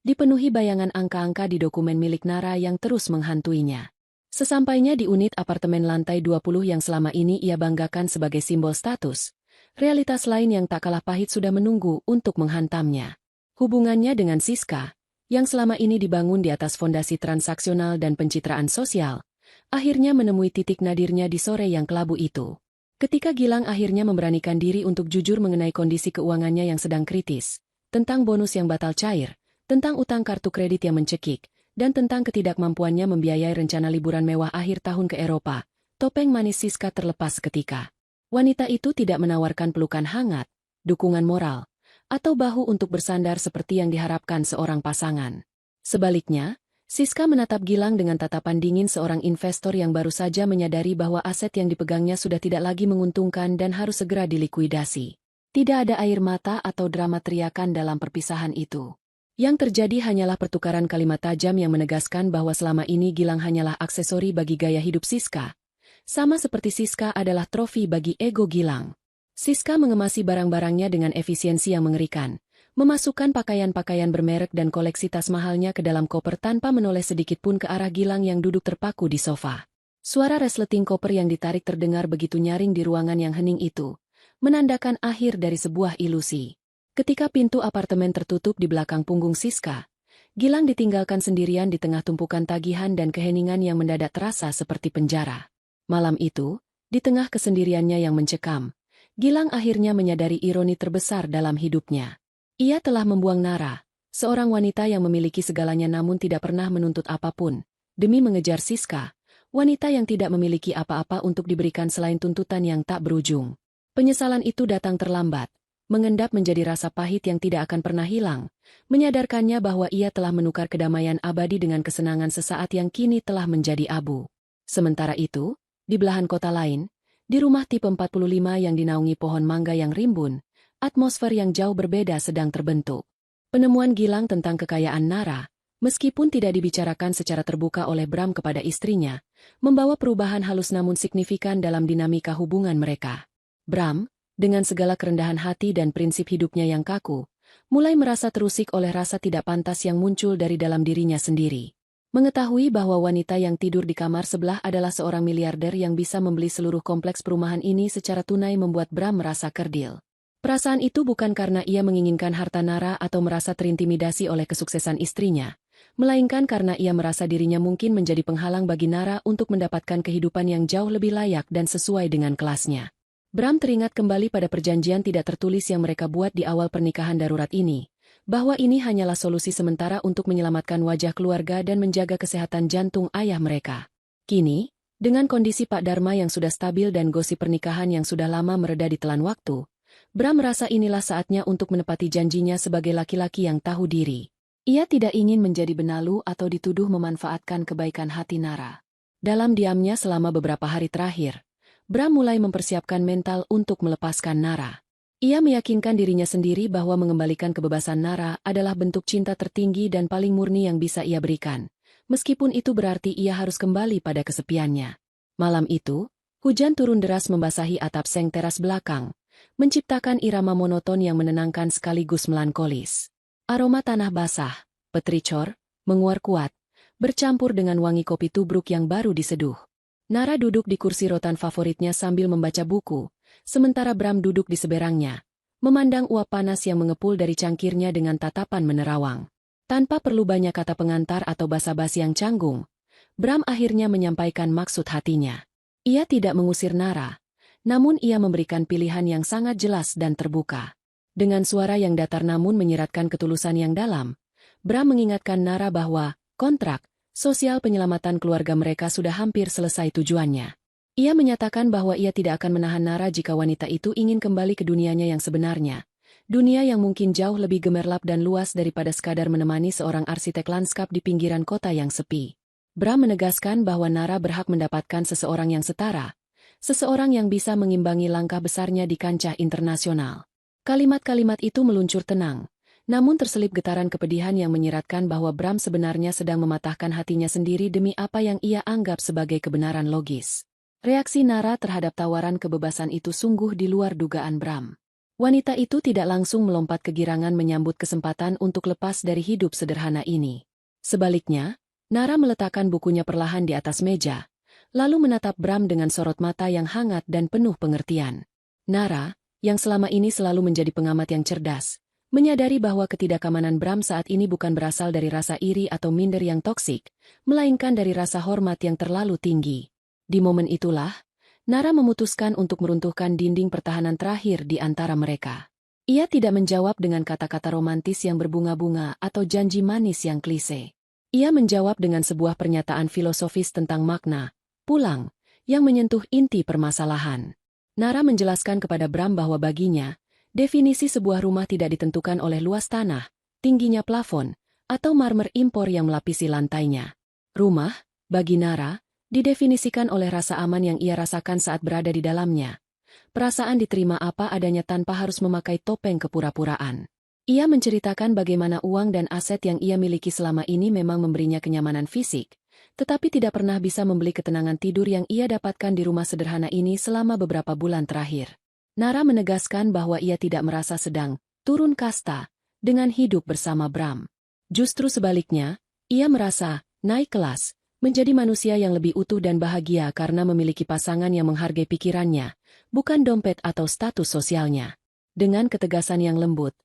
dipenuhi bayangan angka-angka di dokumen milik Nara yang terus menghantuinya. Sesampainya di unit apartemen lantai 20 yang selama ini ia banggakan sebagai simbol status, realitas lain yang tak kalah pahit sudah menunggu untuk menghantamnya. Hubungannya dengan Siska, yang selama ini dibangun di atas fondasi transaksional dan pencitraan sosial, akhirnya menemui titik nadirnya di sore yang kelabu itu. Ketika Gilang akhirnya memberanikan diri untuk jujur mengenai kondisi keuangannya yang sedang kritis, tentang bonus yang batal cair, tentang utang kartu kredit yang mencekik, dan tentang ketidakmampuannya membiayai rencana liburan mewah akhir tahun ke Eropa, Topeng manis Siska terlepas seketika. Wanita itu tidak menawarkan pelukan hangat, dukungan moral, atau bahu untuk bersandar seperti yang diharapkan seorang pasangan. Sebaliknya, Siska menatap Gilang dengan tatapan dingin seorang investor yang baru saja menyadari bahwa aset yang dipegangnya sudah tidak lagi menguntungkan dan harus segera dilikuidasi. Tidak ada air mata atau drama teriakan dalam perpisahan itu. Yang terjadi hanyalah pertukaran kalimat tajam yang menegaskan bahwa selama ini Gilang hanyalah aksesori bagi gaya hidup Siska. Sama seperti Siska adalah trofi bagi ego Gilang. Siska mengemasi barang-barangnya dengan efisiensi yang mengerikan, memasukkan pakaian-pakaian bermerek dan koleksi tas mahalnya ke dalam koper tanpa menoleh sedikit pun ke arah Gilang yang duduk terpaku di sofa. Suara resleting koper yang ditarik terdengar begitu nyaring di ruangan yang hening itu, menandakan akhir dari sebuah ilusi. Ketika pintu apartemen tertutup di belakang punggung Siska, Gilang ditinggalkan sendirian di tengah tumpukan tagihan dan keheningan yang mendadak terasa seperti penjara. Malam itu, di tengah kesendiriannya yang mencekam, Gilang akhirnya menyadari ironi terbesar dalam hidupnya. Ia telah membuang Nara, seorang wanita yang memiliki segalanya namun tidak pernah menuntut apapun, demi mengejar Siska, wanita yang tidak memiliki apa-apa untuk diberikan selain tuntutan yang tak berujung. Penyesalan itu datang terlambat, mengendap menjadi rasa pahit yang tidak akan pernah hilang, menyadarkannya bahwa ia telah menukar kedamaian abadi dengan kesenangan sesaat yang kini telah menjadi abu. Sementara itu, di belahan kota lain, di rumah tipe 45 yang dinaungi pohon mangga yang rimbun, atmosfer yang jauh berbeda sedang terbentuk. Penemuan Gilang tentang kekayaan Nara, meskipun tidak dibicarakan secara terbuka oleh Bram kepada istrinya, membawa perubahan halus namun signifikan dalam dinamika hubungan mereka. Bram, dengan segala kerendahan hati dan prinsip hidupnya yang kaku, mulai merasa terusik oleh rasa tidak pantas yang muncul dari dalam dirinya sendiri. Mengetahui bahwa wanita yang tidur di kamar sebelah adalah seorang miliarder yang bisa membeli seluruh kompleks perumahan ini secara tunai membuat Bram merasa kerdil. Perasaan itu bukan karena ia menginginkan harta Nara atau merasa terintimidasi oleh kesuksesan istrinya, melainkan karena ia merasa dirinya mungkin menjadi penghalang bagi Nara untuk mendapatkan kehidupan yang jauh lebih layak dan sesuai dengan kelasnya. Bram teringat kembali pada perjanjian tidak tertulis yang mereka buat di awal pernikahan darurat ini, bahwa ini hanyalah solusi sementara untuk menyelamatkan wajah keluarga dan menjaga kesehatan jantung ayah mereka. Kini, dengan kondisi Pak Dharma yang sudah stabil dan gosip pernikahan yang sudah lama mereda ditelan waktu, Bram merasa inilah saatnya untuk menepati janjinya sebagai laki-laki yang tahu diri. Ia tidak ingin menjadi benalu atau dituduh memanfaatkan kebaikan hati Nara. Dalam diamnya selama beberapa hari terakhir, Bram mulai mempersiapkan mental untuk melepaskan Nara. Ia meyakinkan dirinya sendiri bahwa mengembalikan kebebasan Nara adalah bentuk cinta tertinggi dan paling murni yang bisa ia berikan, meskipun itu berarti ia harus kembali pada kesepiannya. Malam itu, hujan turun deras membasahi atap seng teras belakang, menciptakan irama monoton yang menenangkan sekaligus melankolis. Aroma tanah basah, petricor, menguar kuat, bercampur dengan wangi kopi tubruk yang baru diseduh. Nara duduk di kursi rotan favoritnya sambil membaca buku, sementara Bram duduk di seberangnya, memandang uap panas yang mengepul dari cangkirnya dengan tatapan menerawang. Tanpa perlu banyak kata pengantar atau basa-basi yang canggung, Bram akhirnya menyampaikan maksud hatinya. Ia tidak mengusir Nara, namun ia memberikan pilihan yang sangat jelas dan terbuka. Dengan suara yang datar namun menyiratkan ketulusan yang dalam, Bram mengingatkan Nara bahwa kontrak sosial penyelamatan keluarga mereka sudah hampir selesai tujuannya. Ia menyatakan bahwa ia tidak akan menahan Nara jika wanita itu ingin kembali ke dunianya yang sebenarnya. Dunia yang mungkin jauh lebih gemerlap dan luas daripada sekadar menemani seorang arsitek lanskap di pinggiran kota yang sepi. Bram menegaskan bahwa Nara berhak mendapatkan seseorang yang setara, seseorang yang bisa mengimbangi langkah besarnya di kancah internasional. Kalimat-kalimat itu meluncur tenang, namun terselip getaran kepedihan yang menyiratkan bahwa Bram sebenarnya sedang mematahkan hatinya sendiri demi apa yang ia anggap sebagai kebenaran logis. Reaksi Nara terhadap tawaran kebebasan itu sungguh di luar dugaan Bram. Wanita itu tidak langsung melompat kegirangan menyambut kesempatan untuk lepas dari hidup sederhana ini. Sebaliknya, Nara meletakkan bukunya perlahan di atas meja, lalu menatap Bram dengan sorot mata yang hangat dan penuh pengertian. Nara, yang selama ini selalu menjadi pengamat yang cerdas, menyadari bahwa ketidakamanan Bram saat ini bukan berasal dari rasa iri atau minder yang toksik, melainkan dari rasa hormat yang terlalu tinggi. Di momen itulah, Nara memutuskan untuk meruntuhkan dinding pertahanan terakhir di antara mereka. Ia tidak menjawab dengan kata-kata romantis yang berbunga-bunga atau janji manis yang klise. Ia menjawab dengan sebuah pernyataan filosofis tentang makna, pulang, yang menyentuh inti permasalahan. Nara menjelaskan kepada Bram bahwa baginya, definisi sebuah rumah tidak ditentukan oleh luas tanah, tingginya plafon, atau marmer impor yang melapisi lantainya. Rumah, bagi Nara, didefinisikan oleh rasa aman yang ia rasakan saat berada di dalamnya. Perasaan diterima apa adanya tanpa harus memakai topeng kepura-puraan. Ia menceritakan bagaimana uang dan aset yang ia miliki selama ini memang memberinya kenyamanan fisik, tetapi tidak pernah bisa membeli ketenangan tidur yang ia dapatkan di rumah sederhana ini selama beberapa bulan terakhir. Nara menegaskan bahwa ia tidak merasa sedang turun kasta dengan hidup bersama Bram. Justru sebaliknya, ia merasa naik kelas, menjadi manusia yang lebih utuh dan bahagia karena memiliki pasangan yang menghargai pikirannya, bukan dompet atau status sosialnya. Dengan ketegasan yang lembut,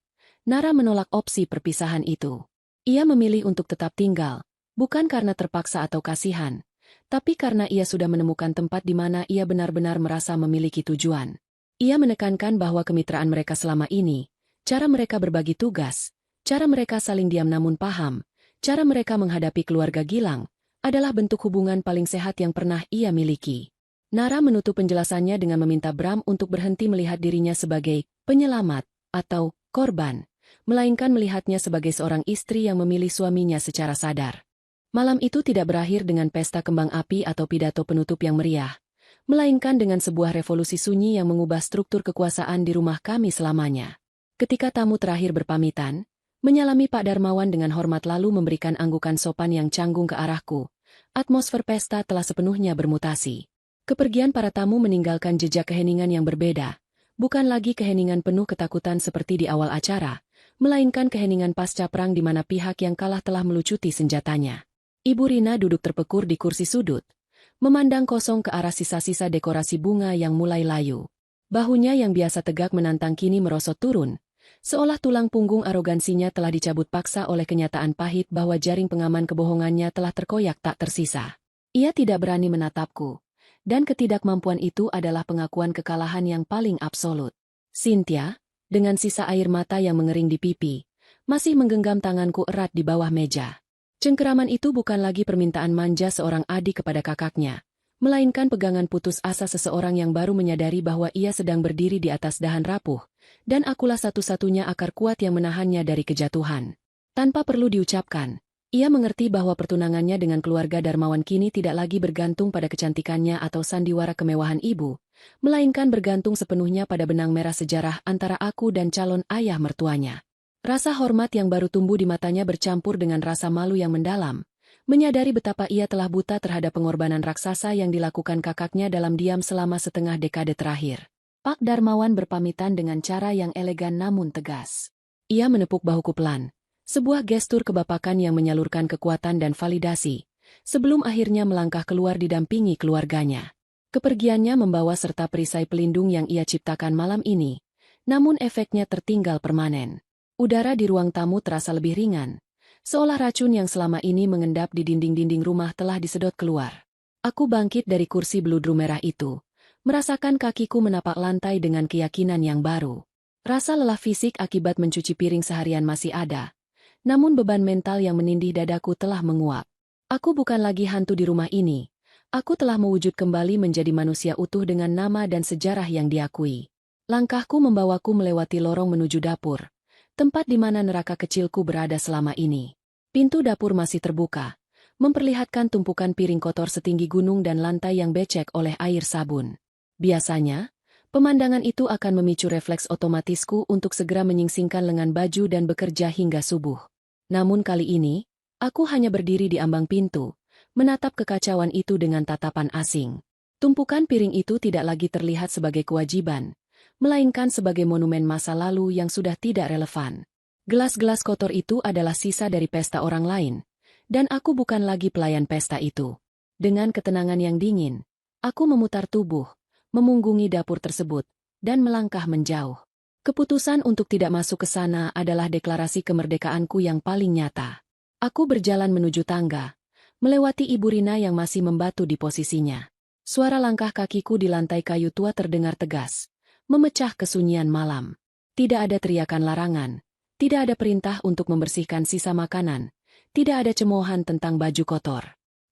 Nara menolak opsi perpisahan itu. Ia memilih untuk tetap tinggal, bukan karena terpaksa atau kasihan, tapi karena ia sudah menemukan tempat di mana ia benar-benar merasa memiliki tujuan. Ia menekankan bahwa kemitraan mereka selama ini, cara mereka berbagi tugas, cara mereka saling diam namun paham, cara mereka menghadapi keluarga Gilang, adalah bentuk hubungan paling sehat yang pernah ia miliki. Nara menutup penjelasannya dengan meminta Bram untuk berhenti melihat dirinya sebagai penyelamat atau korban, melainkan melihatnya sebagai seorang istri yang memilih suaminya secara sadar. Malam itu tidak berakhir dengan pesta kembang api atau pidato penutup yang meriah, melainkan dengan sebuah revolusi sunyi yang mengubah struktur kekuasaan di rumah kami selamanya. Ketika tamu terakhir berpamitan, menyalami Pak Darmawan dengan hormat lalu memberikan anggukan sopan yang canggung ke arahku, atmosfer pesta telah sepenuhnya bermutasi. Kepergian para tamu meninggalkan jejak keheningan yang berbeda, bukan lagi keheningan penuh ketakutan seperti di awal acara, melainkan keheningan pasca perang di mana pihak yang kalah telah melucuti senjatanya. Ibu Rina duduk terpekur di kursi sudut, memandang kosong ke arah sisa-sisa dekorasi bunga yang mulai layu. Bahunya yang biasa tegak menantang kini merosot turun, seolah tulang punggung arogansinya telah dicabut paksa oleh kenyataan pahit bahwa jaring pengaman kebohongannya telah terkoyak tak tersisa. Ia tidak berani menatapku, dan ketidakmampuan itu adalah pengakuan kekalahan yang paling absolut. Cynthia, dengan sisa air mata yang mengering di pipi, masih menggenggam tanganku erat di bawah meja. Cengkeraman itu bukan lagi permintaan manja seorang adik kepada kakaknya, melainkan pegangan putus asa seseorang yang baru menyadari bahwa ia sedang berdiri di atas dahan rapuh, dan akulah satu-satunya akar kuat yang menahannya dari kejatuhan. Tanpa perlu diucapkan, ia mengerti bahwa pertunangannya dengan keluarga Darmawan kini tidak lagi bergantung pada kecantikannya atau sandiwara kemewahan ibu, melainkan bergantung sepenuhnya pada benang merah sejarah antara aku dan calon ayah mertuanya. Rasa hormat yang baru tumbuh di matanya bercampur dengan rasa malu yang mendalam, menyadari betapa ia telah buta terhadap pengorbanan raksasa yang dilakukan kakaknya dalam diam selama setengah dekade terakhir. Pak Darmawan berpamitan dengan cara yang elegan namun tegas. Ia menepuk bahuku pelan, sebuah gestur kebapakan yang menyalurkan kekuatan dan validasi, sebelum akhirnya melangkah keluar didampingi keluarganya. Kepergiannya membawa serta perisai pelindung yang ia ciptakan malam ini, namun efeknya tertinggal permanen. Udara di ruang tamu terasa lebih ringan, seolah racun yang selama ini mengendap di dinding-dinding rumah telah disedot keluar. Aku bangkit dari kursi beludru merah itu, merasakan kakiku menapak lantai dengan keyakinan yang baru. Rasa lelah fisik akibat mencuci piring seharian masih ada, namun beban mental yang menindih dadaku telah menguap. Aku bukan lagi hantu di rumah ini, aku telah mewujud kembali menjadi manusia utuh dengan nama dan sejarah yang diakui. Langkahku membawaku melewati lorong menuju dapur, tempat di mana neraka kecilku berada selama ini. Pintu dapur masih terbuka, memperlihatkan tumpukan piring kotor setinggi gunung dan lantai yang becek oleh air sabun. Biasanya, pemandangan itu akan memicu refleks otomatisku untuk segera menyingsingkan lengan baju dan bekerja hingga subuh. Namun kali ini, aku hanya berdiri di ambang pintu, menatap kekacauan itu dengan tatapan asing. Tumpukan piring itu tidak lagi terlihat sebagai kewajiban, melainkan sebagai monumen masa lalu yang sudah tidak relevan. Gelas-gelas kotor itu adalah sisa dari pesta orang lain, dan aku bukan lagi pelayan pesta itu. Dengan ketenangan yang dingin, aku memutar tubuh, memunggungi dapur tersebut, dan melangkah menjauh. Keputusan untuk tidak masuk ke sana adalah deklarasi kemerdekaanku yang paling nyata. Aku berjalan menuju tangga, melewati Ibu Rina yang masih membatu di posisinya. Suara langkah kakiku di lantai kayu tua terdengar tegas, memecah kesunyian malam. Tidak ada teriakan larangan, tidak ada perintah untuk membersihkan sisa makanan, tidak ada cemoohan tentang baju kotor.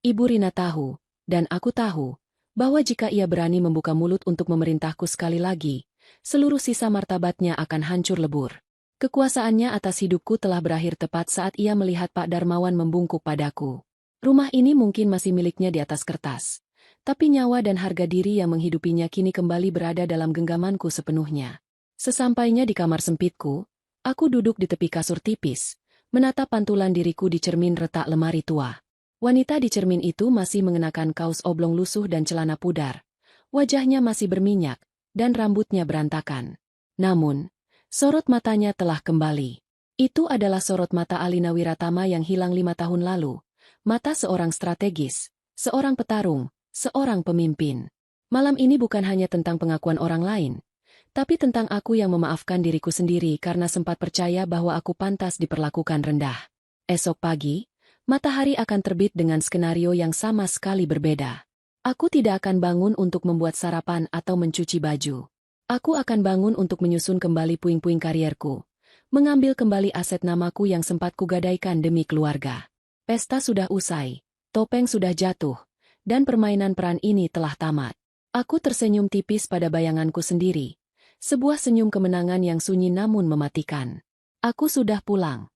Ibu Rina tahu, dan aku tahu, Bahwa jika ia berani membuka mulut untuk memerintahku sekali lagi, seluruh sisa martabatnya akan hancur lebur. Kekuasaannya atas hidupku telah berakhir tepat saat ia melihat Pak Darmawan membungkuk padaku. Rumah ini mungkin masih miliknya di atas kertas, tapi nyawa dan harga diri yang menghidupinya kini kembali berada dalam genggamanku sepenuhnya. Sesampainya di kamar sempitku, aku duduk di tepi kasur tipis, menatap pantulan diriku di cermin retak lemari tua. Wanita di cermin itu masih mengenakan kaos oblong lusuh dan celana pudar. Wajahnya masih berminyak, dan rambutnya berantakan. Namun, sorot matanya telah kembali. Itu adalah sorot mata Alina Wiratama yang hilang 5 tahun lalu. Mata seorang strategis, seorang petarung, seorang pemimpin. Malam ini bukan hanya tentang pengakuan orang lain, tapi tentang aku yang memaafkan diriku sendiri karena sempat percaya bahwa aku pantas diperlakukan rendah. Esok pagi, matahari akan terbit dengan skenario yang sama sekali berbeda. Aku tidak akan bangun untuk membuat sarapan atau mencuci baju. Aku akan bangun untuk menyusun kembali puing-puing karierku, mengambil kembali aset namaku yang sempat kugadaikan demi keluarga. Pesta sudah usai, topeng sudah jatuh, dan permainan peran ini telah tamat. Aku tersenyum tipis pada bayanganku sendiri, sebuah senyum kemenangan yang sunyi namun mematikan. Aku sudah pulang.